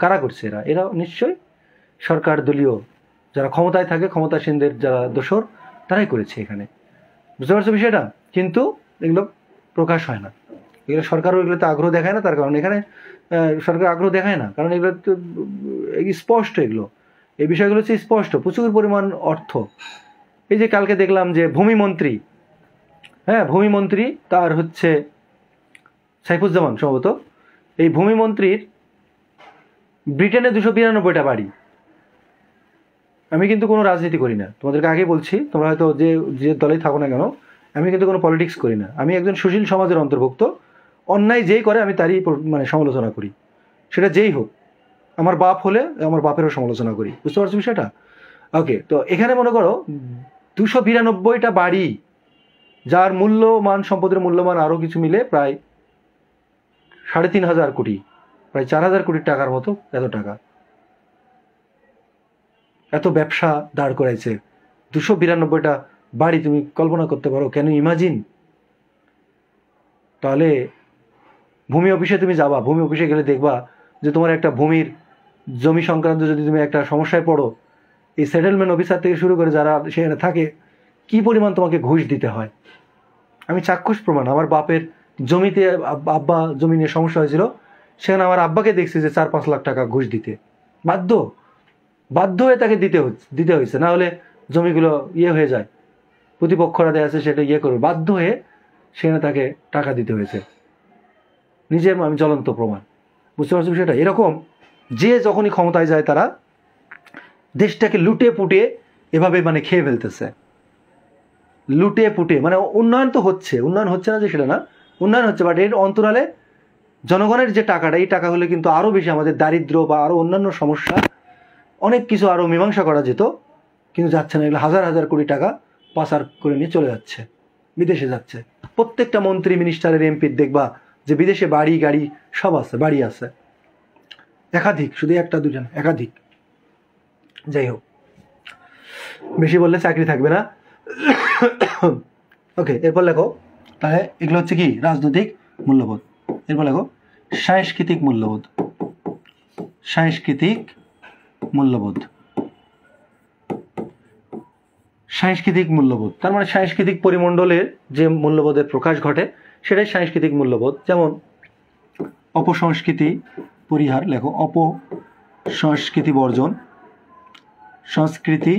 কারা করছে? এরা নিশ্চয়ই সরকার দলীয় যারা ক্ষমতায় থাকে, ক্ষমতাসীনদের যারা দোসর, তারাই করেছে এখানে। বুঝতে পারছো বিষয়টা? কিন্তু এগুলো প্রকাশ হয় না, এগুলো সরকারও এগুলোতে আগ্রহ দেখায় না, তার কারণ এখানে সরকার আগ্রহ দেখায় না, কারণ এগুলো তো স্পষ্ট, এই বিষয়গুলো হচ্ছে স্পষ্ট, প্রচুর পরিমাণ অর্থ। এই যে কালকে দেখলাম যে ভূমিমন্ত্রী, হ্যাঁ, ভূমিমন্ত্রী তার হচ্ছে সাইফুজ্জামান সম্ভবত, এই ভূমিমন্ত্রীর ব্রিটেনে 292টা বাড়ি। আমি কিন্তু কোনো রাজনীতি করি না, তোমাদেরকে আগেই বলছি, তোমরা হয়তো যে দলেই থাকো না কেন, আমি কিন্তু কোনো পলিটিক্স করি না, আমি একজন সুশীল সমাজের অন্তর্ভুক্ত। অন্যায় যেই করে আমি তারই সমালোচনা করি, সেটা যেই হোক, আমার বাপ হলে আমার বাপেরও সমালোচনা করি। বুঝতে পারছো বিষয়টা? ওকে, তো এখানে মনে করো 292টা বাড়ি, যার মূল্যমান, সম্পদের মূল্যমান আরও কিছু মিলে প্রায় 3,500 কোটি, প্রায় 4,000 কোটি টাকার মতো, এত টাকা, এত ব্যবসা দাঁড় করাইছে 292টা বাড়ি। তুমি কল্পনা করতে পারো? কেন ইমাজিন? তাহলে ভূমি অফিসে তুমি যাবা, ভূমি অফিসে গেলে দেখবা যে তোমার একটা ভূমির জমি সংক্রান্ত যদি তুমি একটা সমস্যায় পড়ো, এই সেটেলমেন্ট অফিসার থেকে শুরু করে যারা সেখানে থাকে, কি পরিমাণ তোমাকে ঘুষ দিতে হয়। আমি চাক্ষুষ প্রমাণ, আমার বাপের জমিতে, আব্বা জমি নিয়ে সমস্যা হয়েছিল, সেখানে আমার আব্বাকে দেখছি যে 4-5 লাখ টাকা ঘুষ দিতে বাধ্য হয়ে তাকে দিতে হয়েছে, না হলে জমিগুলো হয়ে যায়, প্রতিপক্ষরা দেয়া আছে সেটা করবে, বাধ্য হয়ে সেখানে তাকে টাকা দিতে হয়েছে। নিজে আমি জ্বলন্ত প্রমাণ। বুঝতে পারছি সেটা? এরকম যে যখনই ক্ষমতায় যায় তারা দেশটাকে লুটে পুটে এভাবে মানে খেয়ে ফেলতেছে, লুটে পুটে। মানে উন্নয়ন তো হচ্ছে, উন্নয়ন হচ্ছে না যে সেটা না, উন্নয়ন হচ্ছে, বাট এর অন্তরালে জনগণের যে টাকাটা, এই টাকা হলে কিন্তু আরও বেশি আমাদের দারিদ্র বা আরও অন্যান্য সমস্যা অনেক কিছু আরও মীমাংসা করা যেত, কিন্তু যাচ্ছে না। এগুলো হাজার হাজার কোটি টাকা পাচার করে নিয়ে চলে যাচ্ছে, বিদেশে যাচ্ছে। প্রত্যেকটা মন্ত্রী মিনিস্টারের এমপির দেখবা যে বিদেশে বাড়ি গাড়ি সব আছে, বাড়ি আছে একাধিক, শুধু একটা দুজন, একাধিক। যাই হোক, বেশি বললে চাকরি থাকবে না। ওকে, এরপর লেখো তাহলে এগুলো হচ্ছে কি রাজনৈতিক মূল্যবোধ। এরপর লেখো সাংস্কৃতিক মূল্যবোধ। সাংস্কৃতিক মূল্যবোধ, সাংস্কৃতিক মূল্যবোধ তার মানে সাংস্কৃতিক পরিমণ্ডলের যে মূল্যবোধের প্রকাশ ঘটে সেটাই সাংস্কৃতিক মূল্যবোধ। যেমন অপসংস্কৃতি পরিহার, লেখো অপসংস্কৃতি বর্জন, সংস্কৃতি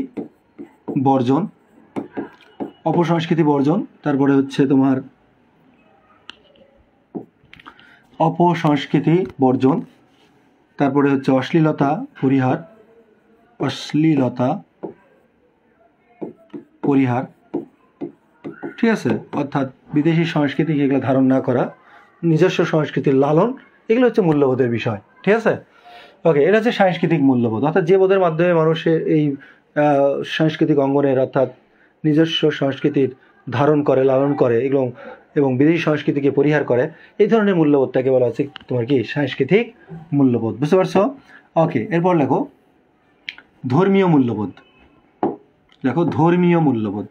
বর্জন, অপসংস্কৃতি বর্জন। তারপরে হচ্ছে তোমার অপসংস্কৃতি বর্জন, তারপরে হচ্ছে অশ্লীলতা পরিহার, অশ্লীলতা পরিহার, ঠিক আছে। অর্থাৎ বিদেশি সংস্কৃতি এগুলো ধারণ না করা, নিজস্ব সংস্কৃতির লালন, এগুলো হচ্ছে মূল্যবোধের বিষয়, ঠিক আছে। ওকে, এটা হচ্ছে সাংস্কৃতিক মূল্যবোধ, অর্থাৎ যে বোধের মাধ্যমে মানুষের এই সাংস্কৃতিক অঙ্গনের অর্থাৎ নিজস্ব সংস্কৃতির ধারণ করে, লালন করে এগুলো, এবং বিদেশি সংস্কৃতিকে পরিহার করে, এই ধরনের মূল্যবোধটাকে বলা হচ্ছে তোমার কি সাংস্কৃতিক মূল্যবোধ। বুঝতে পারছো? ওকে, এরপর লেখো ধর্মীয় মূল্যবোধ। দেখো ধর্মীয় মূল্যবোধ,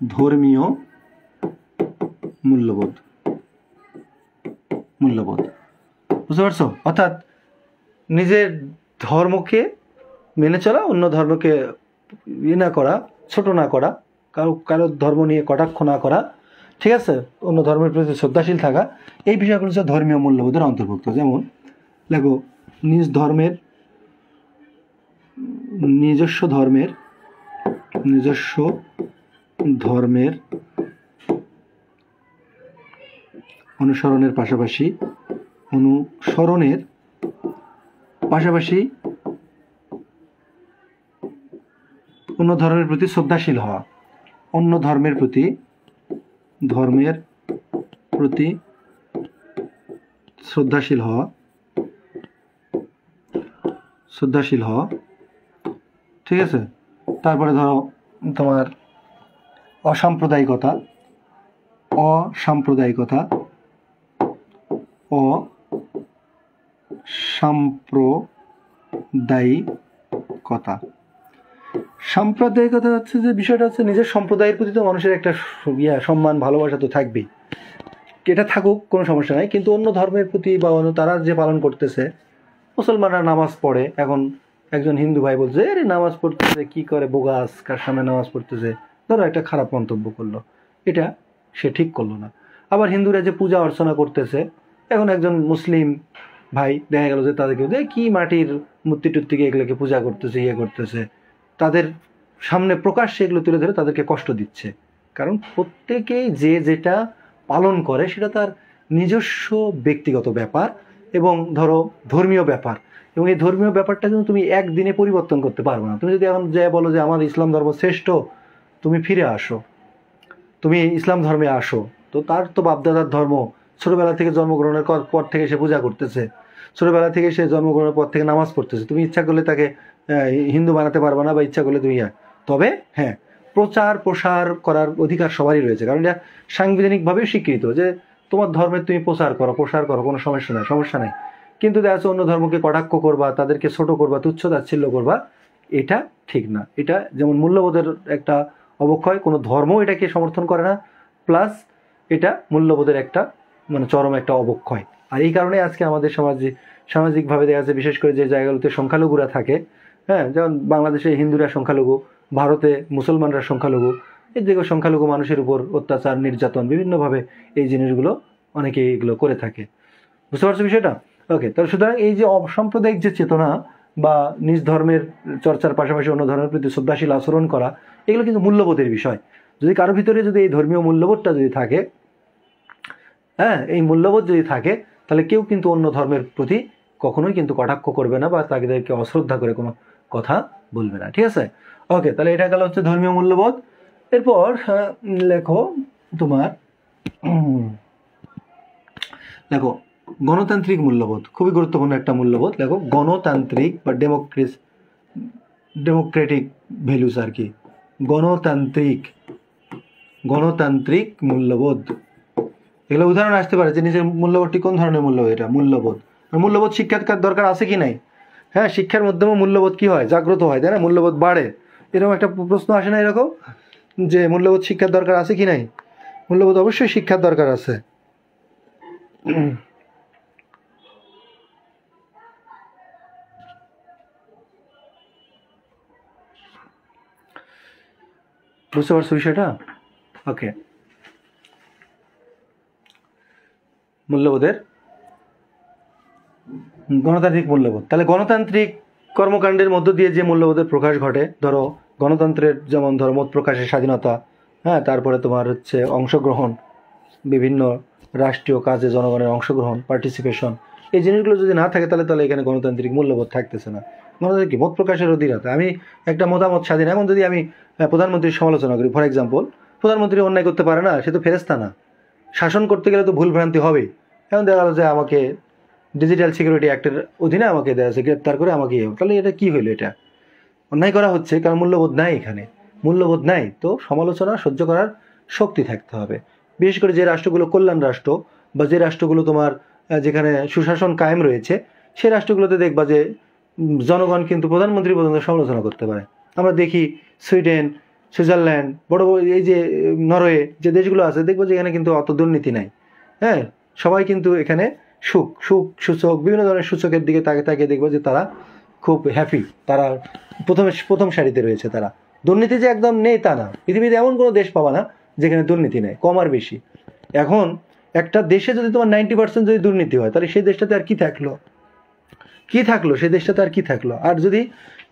ধর্মীয় মূল্যবোধ, মূল্যবোধ। বুঝতে পারছো? অর্থাৎ নিজের ধর্মকে মেনে চলা, অন্য ধর্মকে ইয়ে না করা, ছোট না করা, কারো ধর্ম নিয়ে কটাক্ষ না করা, ঠিক আছে, অন্য ধর্মের প্রতি শ্রদ্ধাশীল থাকা, এই বিষয়গুলো হচ্ছে ধর্মীয় মূল্যবোধের অন্তর্ভুক্ত। যেমন দেখো নিজস্ব ধর্মের অনুসরণের পাশাপাশি অন্য ধর্মের প্রতি শ্রদ্ধাশীল হওয়া, অন্য ধর্মের প্রতি শ্রদ্ধাশীল হওয়া, ঠিক আছে। তারপরে ধরো তোমার অসাম্প্রদায়িকতা, সাম্প্রদায়িকতা হচ্ছে যে বিষয়টা হচ্ছে নিজের সম্প্রদায়ের প্রতি তো মানুষের একটা সম্মান ভালোবাসা তো থাকবেই, এটা থাকুক কোনো সমস্যা নাই, কিন্তু অন্য ধর্মের প্রতি বা অন্য তারা যে পালন করতেছে, মুসলমানরা নামাজ পড়ে, এখন একজন হিন্দু ভাই বলছে আরে নামাজ পড়তেছে কি করে, বোগাস, কার সামনে নামাজ পড়তেছে, ধরো একটা খারাপ মন্তব্য করলো, এটা সে ঠিক করলো না। আবার হিন্দুরা যে পূজা অর্চনা করতেছে, এখন একজন মুসলিম ভাই দেখা গেল যে তাদেরকে কি মাটির মূর্তি টুর্তিকে এগুলোকে পূজা করতেছে, ইয়ে করতেছে, তাদের সামনে প্রকাশ্যে এগুলো তুলে ধরে তাদেরকে কষ্ট দিচ্ছে। কারণ প্রত্যেকেই যে যেটা পালন করে সেটা তার নিজস্ব ব্যক্তিগত ব্যাপার এবং ধরো ধর্মীয় ব্যাপার, এবং এই ধর্মীয় ব্যাপারটা কিন্তু তুমি একদিনে পরিবর্তন করতে পারবে না। তুমি যদি এখন যে বলো যে আমার ইসলাম ধর্ম শ্রেষ্ঠ, তুমি ফিরে আসো, তুমি ইসলাম ধর্মে আসো, তো তার তো বাপদাদার ধর্ম, ছোটবেলা থেকে জন্মগ্রহণের পর থেকে সে পূজা করতেছে, ছোটবেলা থেকে সে জন্মগ্রহণের পর থেকে নামাজ পড়তেছে, তুমি ইচ্ছা করলে তাকে হিন্দু বানাতে পারবে না, বা ইচ্ছা করলে তুমি তবে হ্যাঁ, প্রচার প্রসার করার অধিকার সবারই রয়েছে, কারণ এটা সাংবিধানিকভাবেও স্বীকৃত যে তোমার ধর্মের তুমি প্রসার করো, কোনো সমস্যা নেই। কিন্তু দেখা যাচ্ছে অন্য ধর্মকে কটাক্ষ করবা, তাদেরকে ছোট করবা, তুচ্ছ তাচ্ছিল্য করবা, এটা ঠিক না। এটা যেমন মূল্যবোধের একটা অবক্ষয়, কোনো ধর্ম এটাকে সমর্থন করে না, প্লাস এটা মূল্যবোধের একটা মানে চরম একটা অবক্ষয়। আর এই কারণে আজকে আমাদের সামাজিকভাবে দেখা যাচ্ছে, বিশেষ করে যে জায়গাগুলোতে সংখ্যালঘুরা থাকে, হ্যাঁ, যেমন বাংলাদেশে হিন্দুরা সংখ্যালঘু, ভারতে মুসলমানরা সংখ্যালঘু, এই দিকে সংখ্যালঘু মানুষের উপর অত্যাচার, নির্যাতন বিভিন্নভাবে এই জিনিসগুলো অনেকে এগুলো করে থাকে। বুঝতে পারছো বিষয়টা? ওকে, তাহলে সুতরাং এই যে অসাম্প্রদায়িক যে চেতনা বা নিজ ধর্মের চর্চার পাশাপাশি অন্য ধর্মের প্রতি শ্রদ্ধাশীল আচরণ করা, এগুলো কিন্তু মূল্যবোধের বিষয়। যদি কারোর ভিতরে যদি এই ধর্মীয় মূল্যবোধটা যদি থাকে, হ্যাঁ, এই মূল্যবোধ যদি থাকে, তাহলে কেউ কিন্তু অন্য ধর্মের প্রতি কখনোই কিন্তু কটাক্ষ করবে না বা তাদেরকে অশ্রদ্ধা করে কোনো কথা বলবে না। ঠিক আছে, ওকে। তাহলে এটা গেল হচ্ছে ধর্মীয় মূল্যবোধ। এরপর লেখো তোমার দেখো গণতান্ত্রিক মূল্যবোধ, খুবই গুরুত্বপূর্ণ একটা মূল্যবোধ। দেখো গণতান্ত্রিক বা ডেমোক্রেটিক ভ্যালুস আর কি, গণতান্ত্রিক মূল্যবোধ। এগুলো উদাহরণ আসতে পারে যে নিজের মূল্যবোধটি কোন ধরনের মূল্যবোধ। এটা মূল্যবোধ শিক্ষার দরকার আছে কি নাই? হ্যাঁ, শিক্ষার মাধ্যমে মূল্যবোধ কি হয়? জাগ্রত হয়, তাই না? মূল্যবোধ বাড়ে। এরকম একটা প্রশ্ন আসে না এরকম, যে মূল্যবোধ শিক্ষার দরকার আছে কি নাই? মূল্যবোধ অবশ্যই শিক্ষার দরকার আছে। বুঝতে পারছো বিষয়টা? ওকে, মূল্যবোধের গণতান্ত্রিক মূল্যবোধ। তাহলে গণতান্ত্রিক কর্মকাণ্ডের মধ্য দিয়ে যে মূল্যবোধের প্রকাশ ঘটে, ধরো গণতন্ত্রের যেমন ধরো মত প্রকাশের স্বাধীনতা, হ্যাঁ, তারপরে তোমার হচ্ছে অংশগ্রহণ, বিভিন্ন রাষ্ট্রীয় কাজে জনগণের অংশগ্রহণ, পার্টিসিপেশন, এই জিনিসগুলো যদি না থাকে তাহলে এখানে গণতান্ত্রিক মূল্যবোধ থাকতেছে না। গণতান্ত্রিক কি? মত প্রকাশের অধীনতা। আমি একটা মতামত স্বাধীন। এখন যদি আমি প্রধানমন্ত্রীর সমালোচনা করি, ফর এক্সাম্পল, প্রধানমন্ত্রী অন্যায় করতে পারে না, সে তো ফেরেস্তা না, শাসন করতে গেলে তো ভুল ভ্রান্তি হবে। এখন দেখা গেল যে আমাকে ডিজিটাল সিকিউরিটি অ্যাক্টের অধীনে আমাকে দেখা যাচ্ছে গ্রেপ্তার করে আমাকে, তাহলে এটা কি হইলো? এটা অন্যায় করা হচ্ছে, কারণ মূল্যবোধ নাই এখানে। মূল্যবোধ নাই তো সমালোচনা সহ্য করার শক্তি থাকতে হবে। বিশেষ করে যে রাষ্ট্রগুলো কল্যাণ রাষ্ট্র বা যে রাষ্ট্রগুলো তোমার যেখানে সুশাসন কায়েম রয়েছে, সেই রাষ্ট্রগুলোতে দেখবা যে জনগণ কিন্তু প্রধানমন্ত্রী পর্যন্ত সমালোচনা করতে পারে। আমরা দেখি সুইডেন, সুইজারল্যান্ড, বড় বড় এই যে নরওয়ে, যে দেশগুলো আছে, দেখবো যে এখানে কিন্তু অত দুর্নীতি নাই। হ্যাঁ, সবাই কিন্তু এখানে সুখ সূচক, বিভিন্ন ধরনের সূচকের দিকে তাকিয়ে দেখবো যে তারা খুব হ্যাপি, তারা প্রথম সারিতে রয়েছে। তারা দুর্নীতি যে একদম নেই তা না, পৃথিবীতে এমন কোনো দেশ পাবা না যেখানে দুর্নীতি নেই, কম আর বেশি। এখন একটা দেশে যদি তোমার 90% যদি দুর্নীতি হয়, তাহলে সেই দেশটাতে আর কি থাকলো? সেই দেশটাতে আর কি থাকলো? আর যদি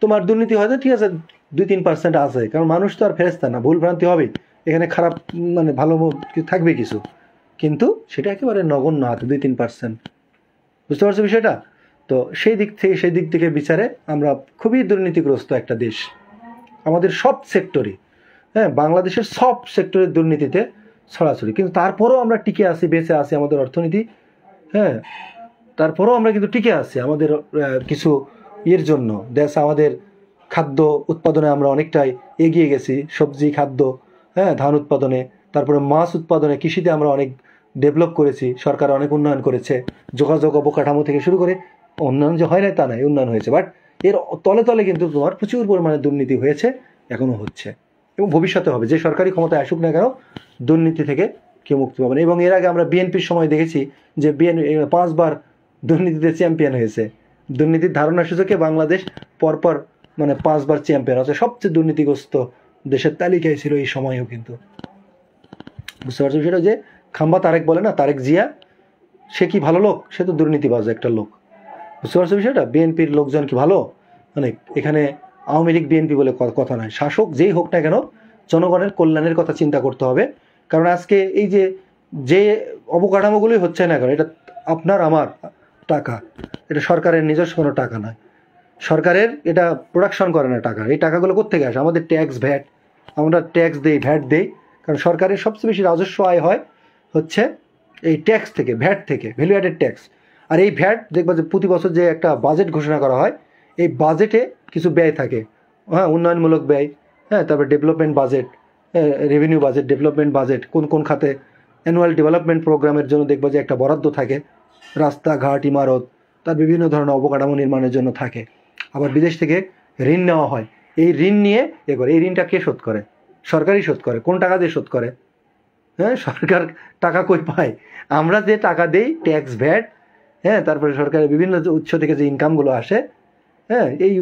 তোমার দুর্নীতি হয়, তো ঠিক আছে 2-3% আছে, কারণ মানুষ তো আর ফেরেস্তা না, ভুল ভ্রান্তি হবে, এখানে খারাপ মানে ভালো থাকবে কিছু, কিন্তু সেটা একেবারে নগণ্য হাতে 2-3%। বুঝতে পারছো বিষয়টা? তো সেই দিক থেকে বিচারে আমরা খুবই দুর্নীতিগ্রস্ত একটা দেশ, আমাদের সব সেক্টরে। হ্যাঁ, বাংলাদেশের সব সেক্টরের দুর্নীতিতে ছড়াছড়ি, কিন্তু তারপরেও আমরা টিকে আছি, বেঁচে আছি আমাদের অর্থনীতি। হ্যাঁ, তারপরেও আমরা কিন্তু টিকে আছি আমাদের কিছু ইয়ের জন্য। দেশ আমাদের খাদ্য উৎপাদনে আমরা অনেকটাই এগিয়ে গেছি, সবজি, খাদ্য, হ্যাঁ, ধান উৎপাদনে, তারপরে মাছ উৎপাদনে, কৃষিতে আমরা অনেক ডেভেলপ করেছি, সরকার অনেক উন্নয়ন করেছে, যোগাযোগ অবকাঠামো থেকে শুরু করে। উন্নয়ন যে হয় না তা নয়, উন্নয়ন হয়েছে, বাট এর তলে তলে কিন্তু তোমার প্রচুর পরিমাণে দুর্নীতি হয়েছে, এখনো হচ্ছে, এবং ভবিষ্যতে হবে। যে সরকারি ক্ষমতায় আসুক না কেন, দুর্নীতি থেকে কেউ মুক্তি পাবে না। এবং এর আগে আমরা বিএনপির সময় দেখেছি যে বিএনপি 5 বার দুর্নীতিতে চ্যাম্পিয়ন হয়েছে। দুর্নীতির ধারণা সূচকে বাংলাদেশ পরপর মানে 5 বার চ্যাম্পিয়ন হচ্ছে, সবচেয়ে দুর্নীতিগ্রস্ত দেশের তালিকায় ছিল এই সময়ও কিন্তু। বুঝতে পারছো সেটা? যে খাম্বা তারেক বলে না, তারেক জিয়া, সে কি ভালো লোক? সে তো দুর্নীতিবাজ একটা লোক। বুঝতে পারছো বিষয়টা? বিএনপির লোকজন কি ভালো? অনেক। এখানে আওয়ামী লীগ বিএনপি বলে কথা নয়, শাসক যেই হোক না কেন, জনগণের কল্যাণের কথা চিন্তা করতে হবে। কারণ আজকে এই যে অবকাঠামোগুলোই হচ্ছে না কেন, এটা আপনার আমার টাকা, এটা সরকারের নিজস্ব কোনো টাকা নয়, সরকারের এটা প্রোডাকশন করে না টাকা। এই টাকাগুলো কোত্থেকে আসে? আমাদের ট্যাক্স, ভ্যাট, আমরা ট্যাক্স দেই, ভ্যাট দেই, কারণ সরকারের সবচেয়ে বেশি রাজস্ব আয় হয় হচ্ছে এই ট্যাক্স থেকে, ভ্যাট থেকে, ভ্যালু অ্যাডেড ট্যাক্স। আর এই ভ্যাট দেখবা যে প্রতি বছর যে একটা বাজেট ঘোষণা করা হয়, এই বাজেটে কিছু ব্যয় থাকে, হ্যাঁ, উন্নয়নমূলক ব্যয়, হ্যাঁ, তারপর development budget, revenue budget, development budget, কোন খাতে অ্যানুয়াল ডেভেলপমেন্ট প্রোগ্রামের জন্য দেখবা যে একটা বরাদ্দ থাকে, রাস্তাঘাট, ইমারত, তার বিভিন্ন ধরনের অবকাঠামো নির্মাণের জন্য থাকে। আবার বিদেশ থেকে ঋণ নেওয়া হয়, এই ঋণ নিয়ে এই ঋণটা কে শোধ করে? সরকারই শোধ করে। কোন টাকা দিয়ে শোধ করে? হ্যাঁ, সরকার টাকা কই পায়? আমরা যে টাকা দেই, ট্যাক্স, ভ্যাট, হ্যাঁ, তারপরে সরকারের বিভিন্ন উৎস থেকে যে ইনকামগুলো আসে, হ্যাঁ, এই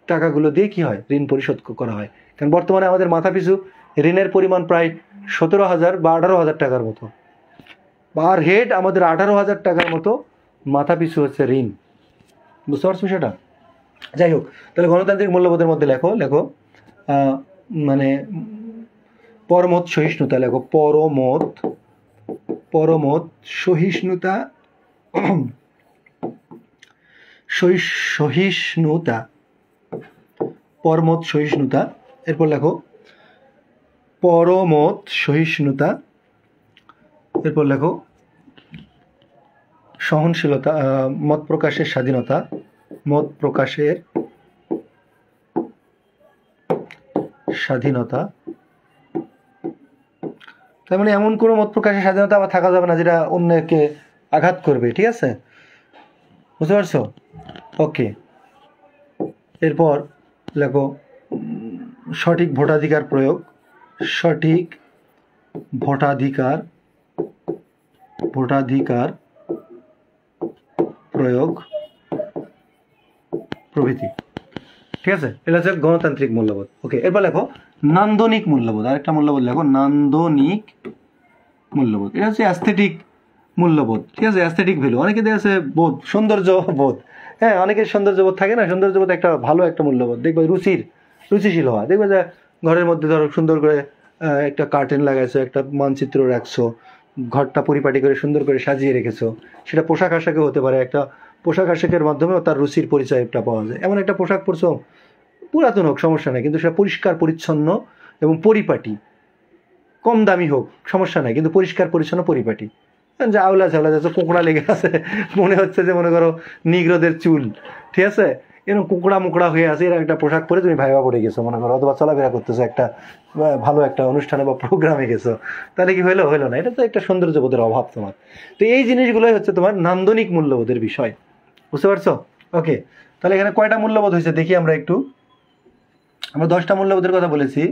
টাকাগুলো দিয়ে কি হয়? ঋণ পরিশোধ করা হয়। কারণ বর্তমানে আমাদের মাথাপিছু ঋণের পরিমাণ প্রায় 17,000 বা 18,000 টাকার মতো, পার হেড আমাদের 18,000 টাকার মতো মাথাপিছু হচ্ছে ঋণ। বুঝতে পারছো সেটা? যাই হোক, তাহলে গণতান্ত্রিক মূল্যবোধের মধ্যে লেখো মানে পরমত সহিষ্ণুতা লেখো, পরমত সহিষ্ণুতা, সহিষ্ণুতা, পরমত সহিষ্ণুতা। এরপর লেখো পরমত সহিষ্ণুতা। এরপর লেখো সহনশীলতা, মত প্রকাশের স্বাধীনতা, মত প্রকাশের স্বাধীনতা। তার মানে এমন কোনো মত প্রকাশের স্বাধীনতা আবার থাকা যাবে না যেটা অন্যকে আঘাত করবে, ঠিক আছে? বুঝতে পারছো? ওকে। এরপর লেখো সঠিক ভোটাধিকার প্রয়োগ, সঠিক ভোটাধিকার প্রয়োগ প্রভৃতি, ঠিক আছে? এটা হচ্ছে গণতান্ত্রিক মূল্যবোধ। ওকে, এরপর লেখো নান্দনিক মূল্যবোধ। আরেকটা মূল্যবোধ লেখো নান্দনিক মূল্যবোধ। এটা হচ্ছে অ্যাস্থেটিক মূল্যবোধ, ঠিক আছে? Aesthetic value. অনেকে দেখা যাচ্ছে বোধ, সৌন্দর্য বোধ। হ্যাঁ, অনেকের সৌন্দর্য বোধ থাকে না? সৌন্দর্য বোধ একটা ভালো একটা মূল্যবোধ। দেখবে রুচিশীল হওয়া। দেখবে যে ঘরের মধ্যে ধরো সুন্দর করে একটা কার্টেন লাগাইছো, একটা মানচিত্র রাখছো, ঘরটা পরিপাটি করে সুন্দর করে সাজিয়ে রেখেছো। সেটা পোশাক আশাকে হতে পারে, একটা পোশাক আশাকের মাধ্যমেও তার রুচির পরিচয়টা পাওয়া যায়। এমন একটা পোশাক পরছো, পুরাতন হোক সমস্যা নেই, কিন্তু সেটা পরিষ্কার পরিচ্ছন্ন এবং পরিপাটি। কম দামি হোক সমস্যা নাই, কিন্তু পরিষ্কার পরিচ্ছন্ন পরিপাটি। যে আওলা ঝাওলা যাচ্ছে, কোঁকড়া লেগে আছে, মনে হচ্ছে যে মনে করো নিগ্রোদের চুল, ঠিক আছে? এরকম কোঁকড়া মোকড়া হয়ে আছে, এরকম একটা পোশাক পরে তুমি ভাইবা পড়ে গেছো মনে করো, অথবা চলাফেরা করতেছো একটা ভালো একটা অনুষ্ঠানে বা প্রোগ্রামে গেছো, তাহলে কি হলো না? এটা তো একটা সৌন্দর্যবোধের অভাব তোমার। তো এই জিনিসগুলোই হচ্ছে তোমার নান্দনিক মূল্যবোধের বিষয়। বুঝতে পারছো? ওকে, তাহলে এখানে কয়টা মূল্যবোধ হয়েছে দেখি আমরা একটু। আমরা 10টা মূল্যবোধের কথা বলেছি।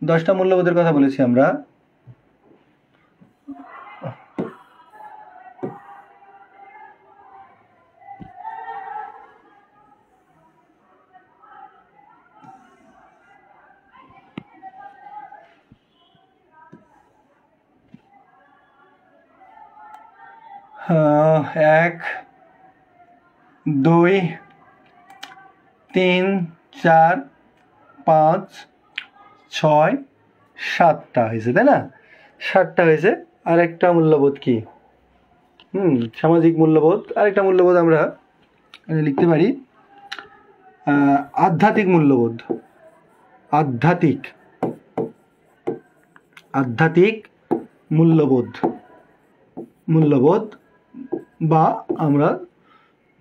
10টা মূল্যবোধের কথা বলেছি আমরা। এক, 2, 3, 4, 5, 6, 7টা হয়েছে, তাই না? 7টা হয়েছে। আরেকটা মূল্যবোধ কি? সামাজিক মূল্যবোধ। আরেকটা মূল্যবোধ আমরা লিখতে পারি আধ্যাত্মিক মূল্যবোধ। আধ্যাত্মিক মূল্যবোধ বা আমরা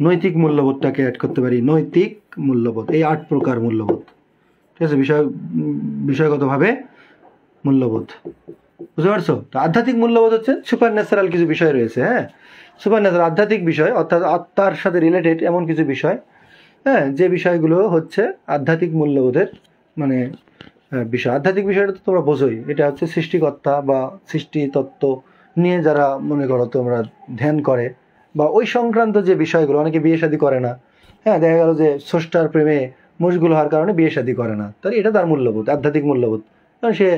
নৈতিক মূল্যবোধটাকে অ্যাড করতে পারি। নৈতিক মূল্যবোধ, এই 8 প্রকার মূল্যবোধ, ঠিক আছে? বিষয়গতভাবে মূল্যবোধ। বুঝতে পারছো? তো আধ্যাত্মিক মূল্যবোধ হচ্ছে সুপার ন্যাচারাল কিছু বিষয় রয়েছে। হ্যাঁ, সুপার ন্যাচারাল আধ্যাত্মিক বিষয়, অর্থাৎ আত্মার সাথে রিলেটেড এমন কিছু বিষয়, হ্যাঁ, যে বিষয়গুলো হচ্ছে আধ্যাত্মিক মূল্যবোধের মানে বিষয়। আধ্যাত্মিক বিষয়টা তো তোমরা বোঝোই, এটা হচ্ছে সৃষ্টিকর্তা বা সৃষ্টি তত্ত্ব নিয়ে যারা মনে করো তোমরা ধ্যান করে, বা ওই সংক্রান্ত যে বিষয়গুলো। অনেকে বিয়ে শাদী করে না, হ্যাঁ, দেখা গেল যে স্রষ্টার প্রেমে মশগুল হওয়ার কারণে বিয়ে শাদী করে না, তাহলে এটা তার মূল্যবোধ, আধ্যাত্মিক মূল্যবোধ। কারণ সে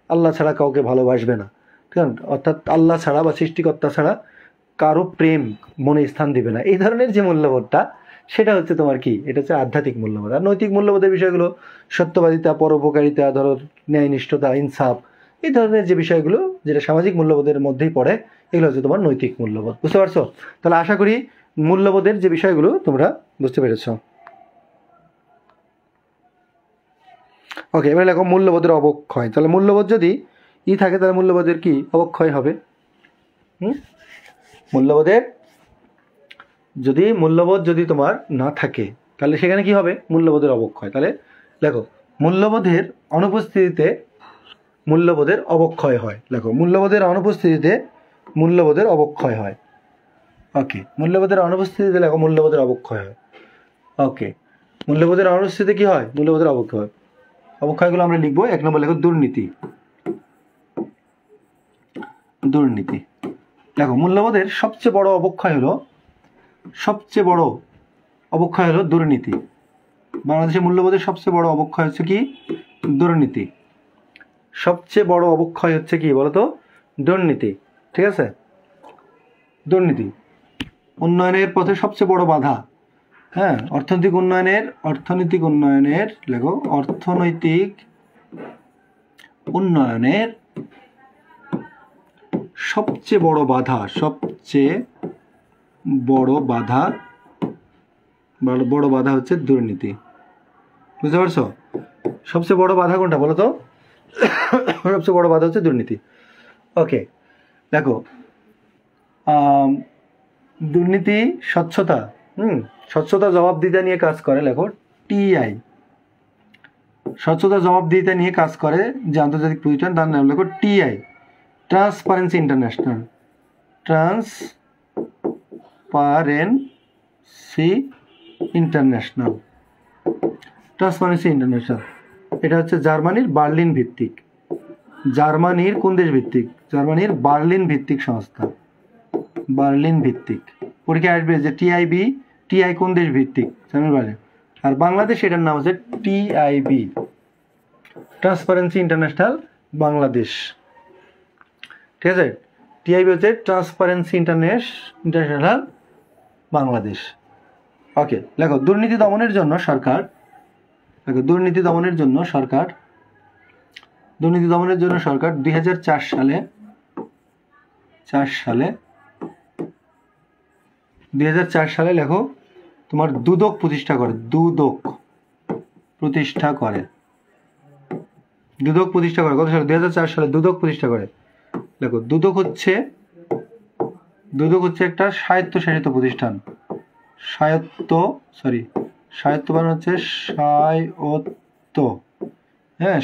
আল্লাহ ছাড়া কাউকে ভালোবাসবে না, কারণ অর্থাৎ আল্লাহ ছাড়া বা সৃষ্টিকর্তা ছাড়া কারো প্রেম মনে স্থান দিবে না। এই ধরনের যে মূল্যবোধটা, সেটা হচ্ছে তোমার কি? এটা হচ্ছে আধ্যাত্মিক মূল্যবোধ। আর নৈতিক মূল্যবোধের বিষয়গুলো সত্যবাদিতা, পরোপকারিতা, ধরো ন্যায়নিষ্ঠতা, ইনসাফ, এই ধরনের যে বিষয়গুলো যেটা সামাজিক মূল্যবোধের মধ্যেই পড়ে, এগুলো হচ্ছে তোমার নৈতিক মূল্যবোধ। বুঝতে পারছো? তাহলে আশা করি মূল্যবোধের যে বিষয়গুলো তোমরা বুঝতে পেরেছ। ওকে, এবার লেখো মূল্যবোধের অবক্ষয়। তাহলে মূল্যবোধ যদি থাকে, তাহলে মূল্যবোধের কি অবক্ষয় হবে? মূল্যবোধ যদি তোমার না থাকে, তাহলে সেখানে কি হবে? মূল্যবোধের অবক্ষয়। তাহলে লেখো মূল্যবোধের অনুপস্থিতিতে মূল্যবোধের অবক্ষয় হয়। লেখো মূল্যবোধের অনুপস্থিতিতে মূল্যবোধের অবক্ষয় হয়। ওকে, মূল্যবোধের অনুপস্থিতিতে লেখো মূল্যবোধের অবক্ষয় হয়। ওকে, মূল্যবোধের অনুপস্থিতিতে কি হয়? মূল্যবোধের অবক্ষয় হয়। অবক্ষয়গুলো আমরা লিখবো। 1 নম্বর লেখো দুর্নীতি। দেখো মূল্যবোধের সবচেয়ে বড় অবক্ষয় হলো দুর্নীতি। বাংলাদেশের মূল্যবোধের সবচেয়ে বড় অবক্ষয় হচ্ছে কি? দুর্নীতি। সবচেয়ে বড় অবক্ষয় হচ্ছে কি বলতো? দুর্নীতি। ঠিক আছে? দুর্নীতি উন্নয়নের পথে সবচেয়ে বড় বাধা। হ্যাঁ, অর্থনৈতিক উন্নয়নের লেখো অর্থনৈতিক উন্নয়নের সবচেয়ে বড় বাধা। সবচেয়ে বড় বাধা, বড় বাধা হচ্ছে দুর্নীতি। বুঝতে পারছো? সবচেয়ে বড় বাধা কোনটা বলো তো? সবচেয়ে বড় বাধা হচ্ছে দুর্নীতি। ওকে, দেখো দুর্নীতি, স্বচ্ছতা, স্বচ্ছতা জবাবদিহিতা নিয়ে কাজ করে। লেখো টিআই, স্বচ্ছতা জবাবদিহিতা নিয়ে কাজ করে যে আন্তর্জাতিক প্রতিষ্ঠান, তার নাম লেখো TI, transparency international. Transparency international, transparency international. এটা হচ্ছে জার্মানির বার্লিন ভিত্তিক। জার্মানির কোন দেশ ভিত্তিক? জার্মানির বার্লিন ভিত্তিক সংস্থা, বার্লিন ভিত্তিক। পরীক্ষা আসবে যে টিআইবি, টিআই কোন দেশ ভিত্তিক? জার্মানি। আর বাংলাদেশ, এটার নাম হচ্ছে টিআইবি, ট্রান্সপারেন্সি ইন্টারন্যাশনাল বাংলাদেশ। ঠিক আছে? টিআইবি হচ্ছে ট্রান্সপারেন্সি ইন্টারন্যাশনাল বাংলাদেশ। ওকে, দেখো দুর্নীতি দমনের জন্য সরকার, দেখো দুর্নীতি দমনের জন্য সরকার 2004 সালে 2004 সালে লেখো তোমার দুদক প্রতিষ্ঠা করে। দুদক প্রতিষ্ঠা করে কত সালে? 2004 সালে দুদক প্রতিষ্ঠা করে। দেখো দুদক হচ্ছে একটা স্বায়ত্তশাসিত প্রতিষ্ঠান। স্বায়ত্ত মানে হচ্ছে স্বায়ত্ত, হ্যাঁ,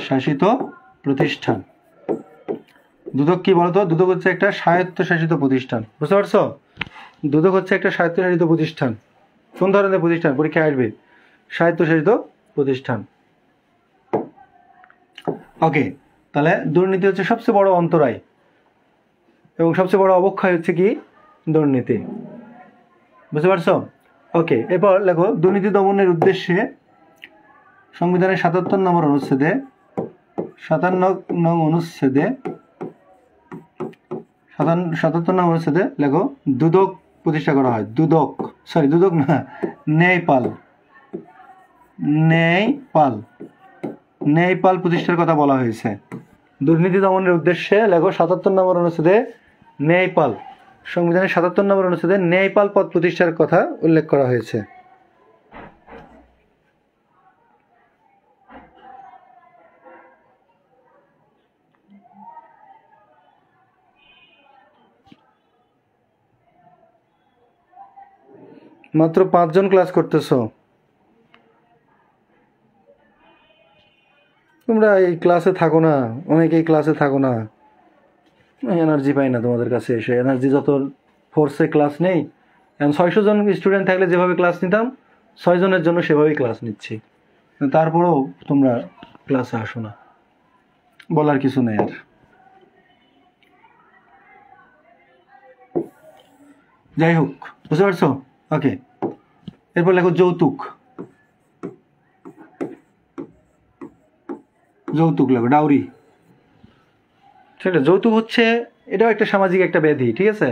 শাসিত প্রতিষ্ঠান। দুদক কি বলতো? দুদক হচ্ছে একটা স্বায়ত্তশাসিত প্রতিষ্ঠান। বুঝতে পারছো? দুদক হচ্ছে একটা স্বায়ত্তশাসিত প্রতিষ্ঠান। কোন ধরনের প্রতিষ্ঠান? পরীক্ষায় আসবে স্বায়ত্তশাসিত প্রতিষ্ঠান। ওকে, তাহলে দুর্নীতি হচ্ছে সবচেয়ে বড় অন্তরায় এবং সবচেয়ে বড় অবক্ষয় হচ্ছে কি? দুর্নীতি। বুঝতে পারছো? ওকে, এরপর লেখো দুর্নীতি দমনের উদ্দেশ্যে সংবিধানের 77 নম্বর অনুচ্ছেদে 77 নম্বর অনুচ্ছেদে লেখো দুদক প্রতিষ্ঠা করা হয়। দুদক না, ন্যায়পাল প্রতিষ্ঠার কথা বলা হয়েছে। দুর্নীতি দমনের উদ্দেশ্যে লেখো 77 নম্বর অনুচ্ছেদে ন্যায়পাল, সংবিধানের 77 নম্বর অনুচ্ছেদে ন্যায়পাল পদ প্রতিষ্ঠার কথা উল্লেখ করা হয়েছে। মাত্র 5 জন ক্লাস করতেছো। তোমরা এই ক্লাসে থাকো না, অনেকেই ক্লাসে থাকো না, এনার্জি পাই না তোমাদের কাছে এসে। এনার্জি যত ফোর্সে ক্লাস নেই। 600 জন স্টুডেন্ট থাকলে যেভাবে ক্লাস নিতাম 6 জনের জন্য সেভাবেই ক্লাস নিচ্ছি। তারপরেও তোমরা ক্লাসে আসো না, বলার কিছু নেই আর। যাই হোক, বুঝতে পারছো? ওকে, এরপর লেখো যৌতুক লেখো, ডাউরি। ঠিক আছে? যৌতুক হচ্ছে, এটাও একটা সামাজিক একটা ব্যাধি। ঠিক আছে?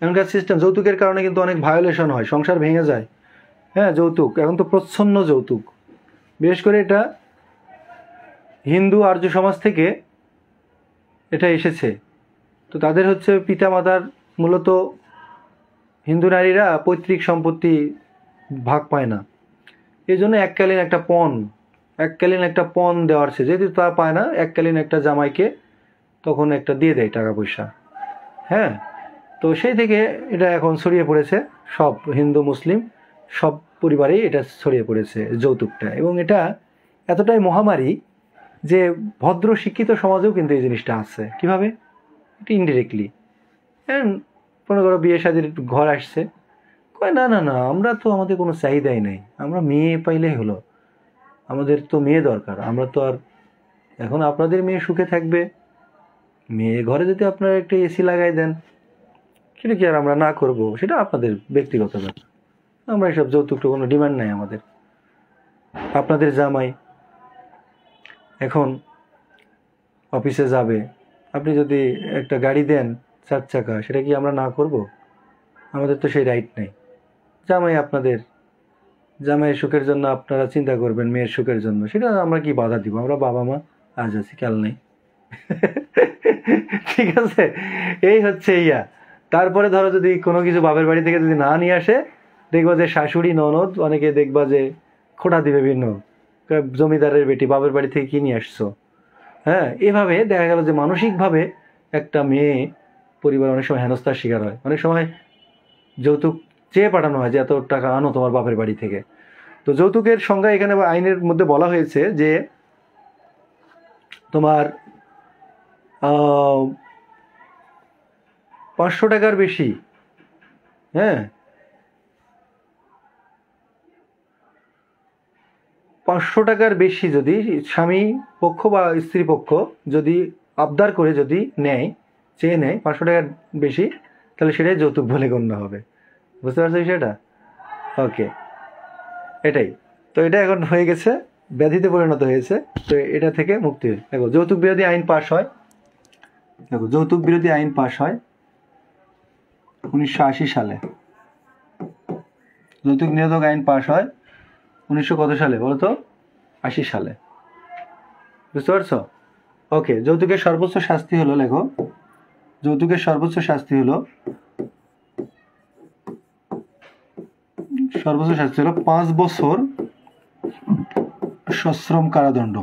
এখনকার সিস্টেম, যৌতুকের কারণে কিন্তু অনেক ভায়োলেশন হয়, সংসার ভেঙে যায়। হ্যাঁ, যৌতুক এখন তো প্রচ্ছন্ন যৌতুক। বিশেষ করে এটা হিন্দু আর্য সমাজ থেকে এটা এসেছে। তো তাদের হচ্ছে পিতামাতার, মূলত হিন্দু নারীরা পৈতৃক সম্পত্তি ভাগ পায় না, এই জন্য এককালীন একটা পণ দেওয়ার সে, যেহেতু তা পায় না, এককালীন একটা জামাইকে তখন একটা দিয়ে দেয় টাকা পয়সা। হ্যাঁ, তো সেই থেকে এটা এখন ছড়িয়ে পড়েছে, সব হিন্দু মুসলিম সব পরিবারেই এটা ছড়িয়ে পড়েছে যৌতুকটা। এবং এটা এতটাই মহামারী যে ভদ্র শিক্ষিত সমাজেও কিন্তু এই জিনিসটা আছে। কিভাবে? এটা ইনডিরেক্টলি। মনে করো বিয়ে শাদীর ঘর আসছে, কয় না না না, আমরা তো আমাদের কোনো চাহিদাই নেই, আমরা মেয়ে পাইলেই হলো, আমাদের তো মেয়ে দরকার, আমরা তো আর, এখন আপনাদের মেয়ে সুখে থাকবে, মেয়ে ঘরে যদি আপনারা একটা এসি লাগাই দেন, সেটা কি আর আমরা না করব? সেটা আপনাদের ব্যক্তিগত ব্যাপার। আমরা এসব যৌতুকটা কোনো ডিমান্ড নাই আমাদের। আপনাদের জামাই এখন অফিসে যাবে, আপনি যদি একটা গাড়ি দেন 4 চাকা, সেটা কি আমরা না করব? আমাদের তো সেই রাইট নেই। জামাইয়ের সুখের জন্য আপনারা চিন্তা করবেন, মেয়ের সুখের জন্য, সেটা আমরা কি বাধা দিব? আমরা বাবা মা আজ আছি, কাল নেই। ঠিক আছে? এই হচ্ছে তারপরে ধরো যদি কোনো কিছু বাপের বাড়ি থেকে যদি না নিয়ে আসে, দেখবা যে শাশুড়ি ননদ অনেকে দেখবা যে খোঁটা দিবে ভিন্ন, জমিদারের বেটি বাপের বাড়ি থেকে কি নিয়ে আসছো। হ্যাঁ, এভাবে দেখা গেল যে মানসিকভাবে একটা মেয়ে পরিবার অনেক সময় হেনস্থার শিকার হয়। অনেক সময় যৌতুক চেয়ে পাঠানো হয় যে এত টাকা আনো তোমার বাপের বাড়ি থেকে। তো যৌতুকের সংজ্ঞা এখানে আইনের মধ্যে বলা হয়েছে যে তোমার 500 টাকার বেশি, হ্যাঁ 500 টাকার বেশি যদি স্বামী পক্ষ বা স্ত্রী পক্ষ যদি আবদার করে যদি নেয়, চেয়ে নেয় 500 টাকার বেশি, তাহলে সেটাই যৌতুক বলে গণ্য হবে। বুঝতে পারছো সেটা? ওকে, এটাই তো, এটা এখন হয়ে গেছে, ব্যাধিতে পরিণত হয়েছে। তো এটা থেকে মুক্তি। দেখো যৌতুক বিরোধী আইন পাশ হয়, দেখো যৌতুক বিরোধী আইন পাশ হয় 1980 সালে। যৌতুক নিরোধক আইন পাশ হয় 1900 কত সালে বলো তো? 80 সালে। বুঝতে পারছো? ওকে, যৌতুকের সর্বোচ্চ শাস্তি হলো, লেখো যৌতুকের সর্বোচ্চ শাস্তি হলো 5 বছর সশ্রম কারাদণ্ড।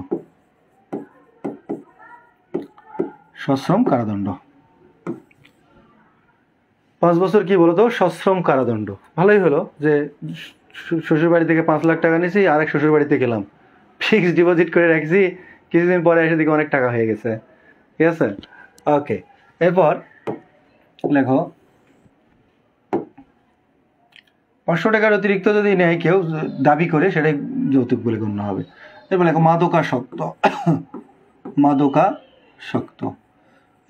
সশ্রম কারাদণ্ড 5 বছর কি বলতো? সশ্রম কারাদণ্ড। ভালোই হলো যে শ্বশুর বাড়ি থেকে 5 লাখ টাকা নিয়েছি, আরেক শ্বশুর বাড়িতে গেলাম, ফিক্সড ডিপোজিট করে রাখছি, কিছুদিন পরে এসে দিকে অনেক টাকা হয়ে গেছে। ঠিক আছে, ওকে। এরপর লেখো 500 টাকার অতিরিক্ত যদি নেয় কেউ দাবি করে, সেটাই যৌতুক বলে গণ্য হবে। এরপর লেখো মাদকাসক্ত। মাদকাসক্ত,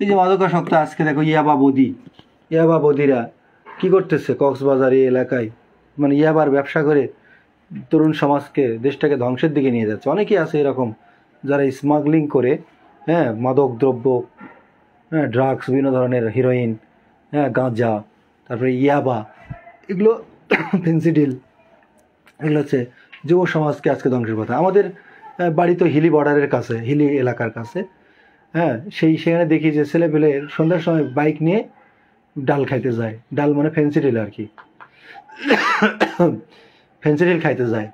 এই যে মাদকাসক্ত, আজকে দেখো ইয়াবা বদিরা কি করতেছে কক্সবাজার এই এলাকায়, মানে ইয়াবার ব্যবসা করে তরুণ সমাজকে, দেশটাকে ধ্বংসের দিকে নিয়ে যাচ্ছে। অনেকেই আছে এরকম যারা স্মাগলিং করে, হ্যাঁ মাদক দ্রব্য, হ্যাঁ ড্রাগস, বিভিন্ন ধরনের হিরোইন, হ্যাঁ গাঁজা, তারপরে ইয়াবা, এগুলো ফেন্সিডিল, এগুলো হচ্ছে যুব সমাজকে আজকে ধ্বংসের পথে। আমাদের বাড়ি তো হিলি বর্ডারের কাছে, হিলি এলাকার কাছে, হ্যাঁ সেখানে দেখি যে ছেলে পেলে সন্ধ্যার সময় বাইক নিয়ে ডাল খাইতে যায়। ডাল মানে ফেন্সিডিল আর কি, ফেন্সিডিল খাইতে যায়।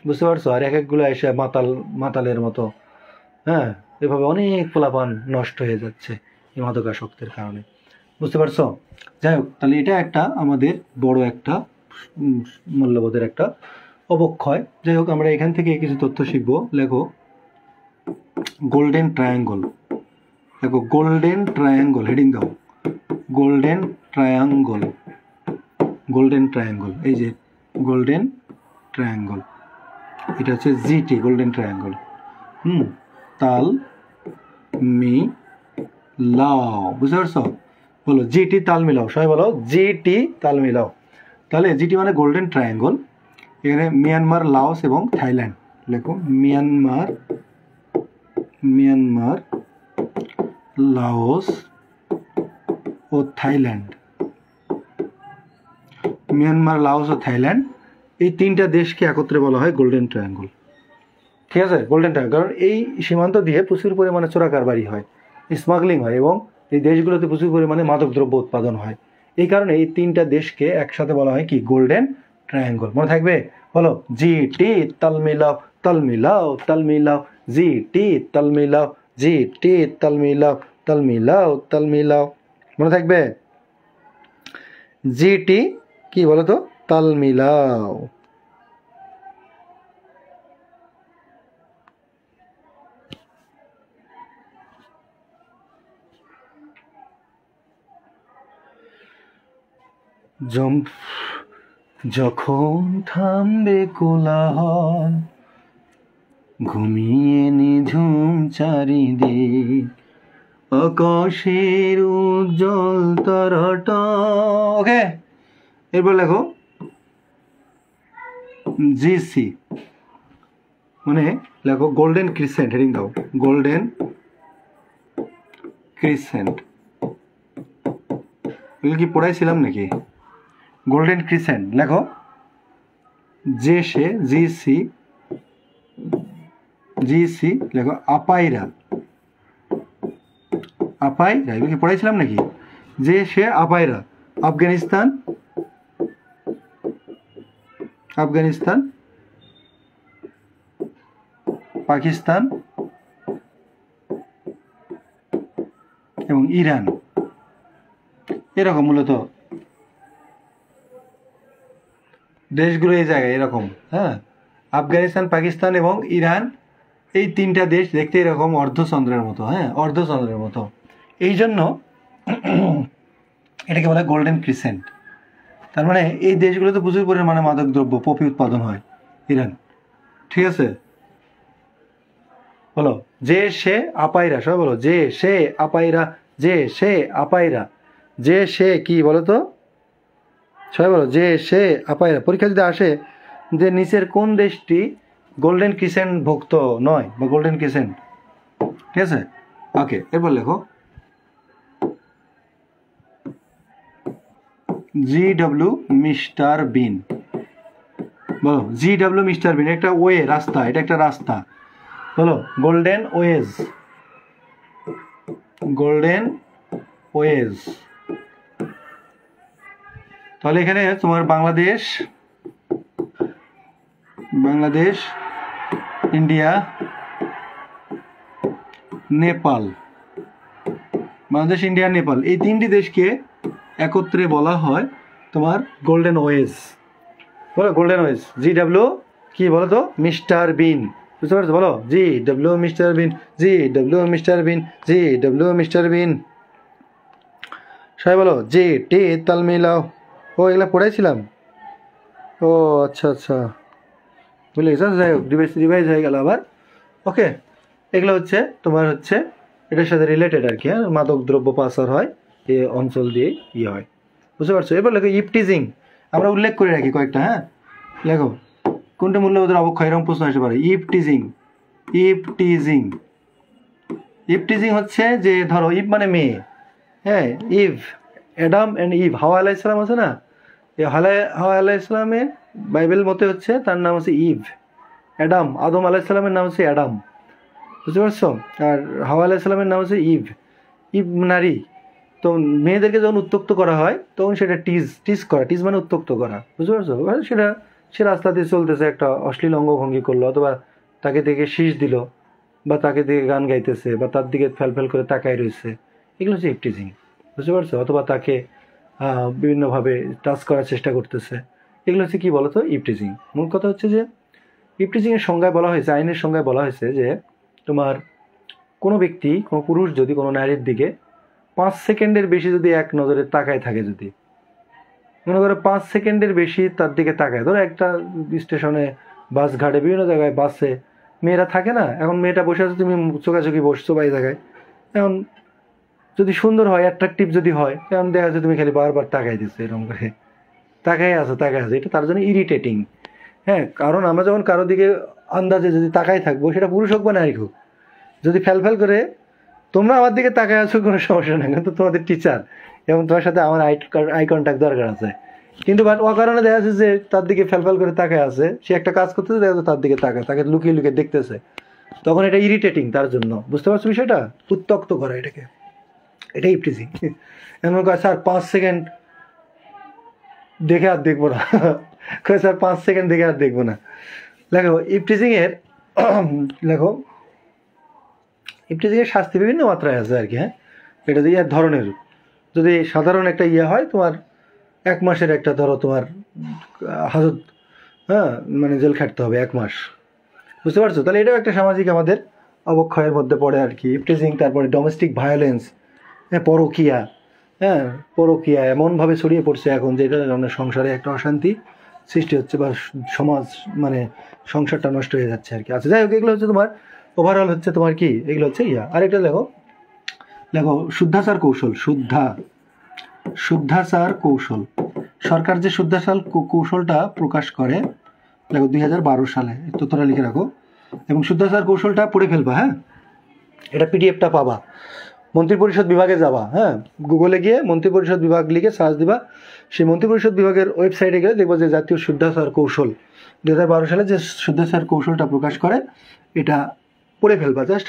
বুঝতে পারছো? আর এক একগুলো এসে মাতালের মতো, হ্যাঁ এভাবে অনেক পোলাপান নষ্ট হয়ে যাচ্ছে এই মাদকাসক্তের কারণে। বুঝতে পারছো? যাই হোক, তাহলে এটা একটা আমাদের বড় একটা মূল্যবোধের একটা অবক্ষয়। যাই হোক, আমরা এখান থেকে কিছু তথ্য শিখবো। লেখো গোল্ডেন ট্রায়াঙ্গল। দেখো গোল্ডেন ট্রায়াঙ্গল, হেডিং দাও গোল্ডেন ট্রায়াঙ্গল। গোল্ডেন ট্রায়াঙ্গল, এই যে গোল্ডেন ট্রায়াঙ্গল, এটা হচ্ছে জিটি, গোল্ডেন ট্রায়াঙ্গল। তাল মি লাও। বুঝতে পারছো? বলো জিটি তাল মিলাও, সবাই বলো জিটি তাল মিলাও। তাহলে জিটি মানে গোল্ডেন ট্রায়াঙ্গল। এখানে মিয়ানমার, লাওস এবং থাইল্যান্ড। লেখো মিয়ানমার, লাওস ও থাইল্যান্ড। মিয়ানমার, লাওস ও থাইল্যান্ড, এই 3টা দেশকে একত্রে বলা হয় গোল্ডেন ট্রায়াঙ্গল। ঠিক আছে, গোল্ডেন ট্রায়াঙ্গল। কারণ এই সীমান্ত দিয়ে প্রচুর পরিমাণে চোরাকারবারি হয়, স্মাগলিং হয়, এবং এই দেশগুলোতে প্রচুর পরিমাণে মাদকদ্রব্য উৎপাদন হয়। এই কারণে এই 3টা দেশকে একসাথে বলা হয় কি? Golden triangle. মনে থাকবে? বলো জিটি তাল মিলাও, তাল মিলাও, তাল মিলাও, জিটি তাল মিলাও, জিটি তাল মিলাও, তাল মিলাও, তাল মিলাও। মনে থাকবে? জিটি কি বলো তো? তাল মিলাও। যখন থামবে কোলাহল, ঘুমিয়ে নিঝুম চারিদিক, আকাশের উজ্জ্বল তারাটা। ওকে, এরপর লেখো জিসি, মানে লেখো গোল্ডেন ক্রিসেন্ট। হেডিং দাও গোল্ডেন ক্রিসেন্ট। এগুলো কি পড়াইছিলাম নাকি? গোল্ডেন ক্রিসেন্ট লেখো জেসে, জিসি, জিসি লেখো আপাইরা। আপাইরা, এগুলো কি পড়াইছিলাম নাকি? যে সে আপাইরা, আফগানিস্তান, পাকিস্তান এবং ইরান। এরকম মূলত দেশগুলো এই জায়গায় এরকম। হ্যাঁ, আফগানিস্তান, পাকিস্তান এবং ইরান, এই তিনটা দেশ দেখতে এরকম অর্ধচন্দ্রের মতো। হ্যাঁ, অর্ধচন্দ্রের মতো। এই জন্য এটাকে বলে গোল্ডেন ক্রিসেন্ট। তার মানে এই দেশগুলোতে প্রচুর পরিমাণে মাদক দ্রব্য, পপি উৎপাদন হয়। ইরান, ঠিক আছে? বলো যে সে আপাইরা, সবাই বলো যে সে আপাইরা, যে সে আপাইরা, যে সে কি বলো তো, সবাই বলো যে সে আপাইরা। পরীক্ষা যদি আসে যে নিচের কোন দেশটি গোল্ডেন ক্রিসেন্ট ভুক্ত নয় বা গোল্ডেন ক্রিসেন্ট, ঠিক আছে? ওকে, এরপর লেখো GW মিস্টার বিন। বলো GW মিস্টার বিন, একটা ওয়ে, রাস্তা, এটা একটা রাস্তা। বলো গোল্ডেন ওয়েজ, গোল্ডেন ওয়েজ। তাহলে এখানে তোমার বাংলাদেশ, ইন্ডিয়া, নেপাল, বাংলাদেশ, ইন্ডিয়া, নেপাল, এই তিনটি দেশকে একত্রে বলা হয় তোমার গোল্ডেন ওয়েজ। বলো গোল্ডেন ওয়েজ। GW কি বলো তো, মিস্টার বিন, বুঝতে পারছো? বলো GW মিস্টার বিন, GW মিস্টার বিন, GW মিস্টার বিন। সবাই বলো যে টে তাল মিলাও। ও এগুলা পড়াইছিলাম। ও আচ্ছা আচ্ছা, বুঝলে গেছো। যাই হোক, রিভাইজ হয়ে গেল আবার। ওকে, এগুলো হচ্ছে তোমার হচ্ছে এটার সাথে রিলেটেড আর কি। হ্যাঁ, মাদক দ্রব্য পাচার হয় এই অঞ্চল দিয়ে হয়, বুঝতে পারছো? এবার লেখো ইপটিজিং। আমরা উল্লেখ করে রাখি কয়েকটা। হ্যাঁ, লেখো কোনটা মূল্যবোধের অবক্ষয়, এরকম প্রশ্ন আসতে পারে। ইপটিজিং হচ্ছে যে ধরো ইভ মানে মেয়ে। হ্যাঁ, ইভ, অ্যাডাম অ্যান্ড ইভ, হাওয়া আলাইহিস সালাম আছে না, এই হাওয়া আলাইহিস সালামের বাইবেল মতে হচ্ছে তার নাম হচ্ছে ইভ। আদম আলাইহিস সালামের নাম হচ্ছে অ্যাডাম, বুঝতে পারছো? আর হাওয়া আলাইহিস সালামের নাম হচ্ছে ইভ। নারী। তো মেয়েদেরকে যখন উত্তক্ত করা হয় তখন সেটা টিজ করা, টিজ মানে উত্তক্ত করা, বুঝতে পারছো? সে রাস্তা দিয়ে চলতেছে, একটা অশ্লীল অঙ্গভঙ্গি করলো, অথবা তাকে দেখে শীষ দিল, বা তাকে দিকে গান গাইতেছে, বা তার দিকে ফেল করে তাকায় রয়েছে, এগুলো হচ্ছে ইপটিজিং, বুঝতে পারছো? অথবা তাকে বিভিন্নভাবে টাচ করার চেষ্টা করতেছে, এগুলো হচ্ছে কি বলতো, ইপটিজিং। মূল কথা হচ্ছে যে ইপটিজিংয়ের সংজ্ঞায় বলা হয়েছে, আইনের সংজ্ঞায় বলা হয়েছে যে তোমার কোনো ব্যক্তি, কোনো পুরুষ যদি কোনো নারীর দিকে 5 সেকেন্ডের বেশি যদি এক নজরে তাকায় থাকে, যদি মনে করো 5 সেকেন্ডের বেশি তার দিকে তাকায়, ধরো একটা স্টেশনে, বাস ঘাটে, বিভিন্ন জায়গায় বাসে মেয়েরা থাকে না, এখন মেয়েটা বসে আছে, তুমি চোখাচোখি বসছো বা এই জায়গায়, এখন যদি সুন্দর হয়, অ্যাট্রাকটিভ যদি হয়, এখন দেখা যাচ্ছে তুমি খালি বারবার তাকাই দিচ্ছ, এরকম করে তাকাই আছো, এটা তার জন্য ইরিটেটিং। হ্যাঁ, কারণ আমরা যখন কারো দিকে আন্দাজে যদি তাকাই থাকবো, সেটা পুরুষ হোক বা নারী হোক, যদি ফেল করে তোমরা আমার দিকে তাকায় আছো, কোনো সমস্যা নেই, কিন্তু তোমাদের টিচার এবং তোমার সাথে আমার আই কন্ট্যাক্ট দরকার আছে। কিন্তু বাট অকারণে দেখা যাচ্ছে যে তার দিকে ফেল করে তাকায় আছে, সে একটা কাজ করতেছে, দেখা যাচ্ছে তার দিকে তাকায়, তাকে লুকিয়ে লুকিয়ে দেখতেছে, তখন এটা ইরিটেটিং তার জন্য, বুঝতে পারছো বিষয়টা? উত্তক্ত করা এটাকে, এটাই ইপটিজিং। এমন করে স্যার 5 সেকেন্ড দেখে আর দেখবো না, স্যার 5 সেকেন্ড দেখে আর দেখবো না। লেখো ইপটিজিংয়ের, লেখো ইপটিজিংয়ের শাস্তি বিভিন্ন মাত্রায় আছে আর কি। হ্যাঁ, এটা ইয়ার ধরনের, যদি সাধারণ একটা হয় তোমার 1 মাসের একটা, ধরো তোমার হাজত, হ্যাঁ মানে জেল খাটতে হবে 1 মাস, বুঝতে পারছো? তাহলে এটাও একটা সামাজিক আমাদের অবক্ষয়ের মধ্যে পড়ে আর কি, ইপটিজিং। তারপরে ডোমেস্টিক ভায়োলেন্স, হ্যাঁ, পরকীয়া এমনভাবে ছড়িয়ে পড়ছে এখন যে এটা সংসারে একটা অশান্তি সৃষ্টি হচ্ছে, বা সমাজ মানে সংসারটা নষ্ট হয়ে যাচ্ছে আর কি। আচ্ছা, যাই হোক, এগুলো হচ্ছে তোমার ওভারঅল হচ্ছে তোমার কি, এগুলো হচ্ছে আরেকটা লেখো শুদ্ধাচার কৌশল। শুদ্ধাচার কৌশল, সরকার যে শুদ্ধাচার কৌশলটা প্রকাশ করে, দেখো 2012 সালে, তথ্যটা লিখে রাখো, এবং শুদ্ধাচার কৌশলটা পড়ে ফেলবা। হ্যাঁ, এটা পিডিএফটা পাবা, মন্ত্রিপরিষদ বিভাগে যাবা। হ্যাঁ, গুগলে গিয়ে মন্ত্রিপরিষদ বিভাগ লিখে সার্চ দিবা, সেই মন্ত্রিপরিষদ বিভাগের ওয়েবসাইটে গেলে দেখবো যে জাতীয় শুদ্ধাচার কৌশল 2012 সালে যে শুদ্ধাচার কৌশলটা প্রকাশ করে, এটা পড়ে ফেলবা। জাস্ট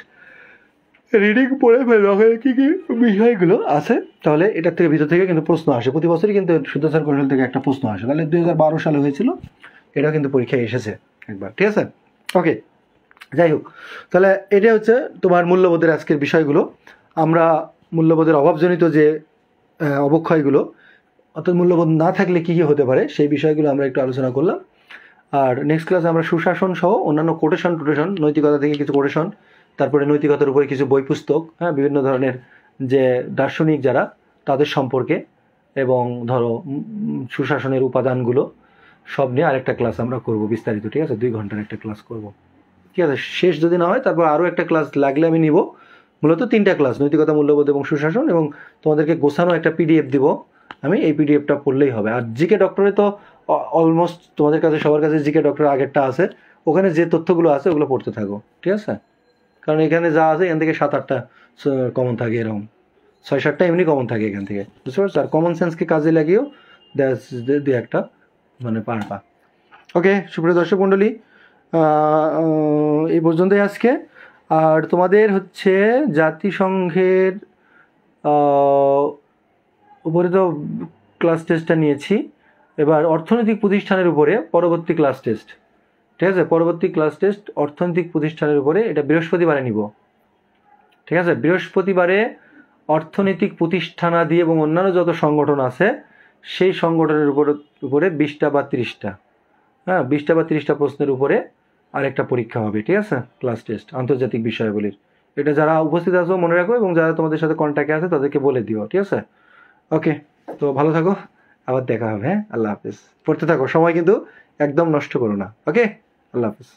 রিডিং পড়ে ফেলো কী কী বিষয়গুলো আছে, তাহলে এটার থেকে ভিতর থেকে কিন্তু প্রশ্ন আসে প্রতি বছরই, কিন্তু শুদ্ধাচার কৌশল থেকে একটা প্রশ্ন আসে। তাহলে 2012 সালে হয়েছিল, এটাও কিন্তু পরীক্ষায় এসেছে একবার, ঠিক আছে? ওকে, যাই হোক, তাহলে এটা হচ্ছে তোমার মূল্যবোধের আজকের বিষয়গুলো। আমরা মূল্যবোধের অভাবজনিত যে অবক্ষয়গুলো, অর্থাৎ মূল্যবোধ না থাকলে কী কী হতে পারে সেই বিষয়গুলো আমরা একটু আলোচনা করলাম। আর নেক্সট ক্লাসে আমরা সুশাসন সহ অন্যান্য কোটেশন, নৈতিকতা থেকে কিছু কোটেশন, তারপরে নৈতিকতার উপরে কিছু বই পুস্তক, হ্যাঁ, বিভিন্ন ধরনের যে দার্শনিক যারা তাদের সম্পর্কে, এবং ধরো সুশাসনের উপাদানগুলো সব নিয়ে আরেকটা ক্লাস আমরা করব বিস্তারিত, ঠিক আছে? 2 ঘন্টার একটা ক্লাস করব, ঠিক আছে? শেষ যদি না হয় তারপর আরও একটা ক্লাস লাগলে আমি নিব। মূলত 3টা ক্লাস, নৈতিকতা, মূল্যবোধ এবং সুশাসন, এবং তোমাদেরকে গোছানো একটা পিডিএফ দিব আমি, এই পিডিএফটা পড়লেই হবে। আর জিকে ডক্টরে তো অলমোস্ট তোমাদের কাছে সবার কাছে জিকে ডক্টর আগেরটা আছে, ওখানে যে তথ্যগুলো আছে ওগুলো পড়তে থাকো, ঠিক আছে? কারণ এখানে যা আছে এখান থেকে 7-8টা কমন থাকে, এরকম 6-7টা এমনি কমন থাকে এখান থেকে, বুঝতে পারছো? আর কমন সেন্সকে কাজে লাগিয়েও দু একটা মানে পারবা। ওকে, সুপ্রিয় দর্শক মণ্ডলী, এই পর্যন্তই আজকে। আর তোমাদের হচ্ছে জাতিসংঘের উপরে তো ক্লাস টেস্টটা নিয়েছি, এবার অর্থনৈতিক প্রতিষ্ঠানের উপরে পরবর্তী ক্লাস টেস্ট, ঠিক আছে? পরবর্তী ক্লাস টেস্ট অর্থনৈতিক প্রতিষ্ঠানের উপরে, এটা বৃহস্পতিবারে নিব, ঠিক আছে? বৃহস্পতিবারে অর্থনৈতিক প্রতিষ্ঠানাদি এবং অন্যান্য যত সংগঠন আছে সেই সংগঠনের উপরে 20টা বা 30টা, হ্যাঁ, 20টা বা 30টা প্রশ্নের উপরে আরেকটা পরীক্ষা হবে, ঠিক আছে? ক্লাস টেস্ট আন্তর্জাতিক বিষয়াবলীর। এটা যারা উপস্থিত আছো মনে রাখো, এবং যারা তোমাদের সাথে কন্ট্যাক্টে আছে তাদেরকে বলে দিও, ঠিক আছে? ওকে, তো ভালো থাকো, আবার দেখা হবে, হ্যাঁ? আল্লাহ হাফিজ। পড়তে থাকো, সময় কিন্তু একদম নষ্ট করো না। ওকে, আল্লাহ হাফিজ।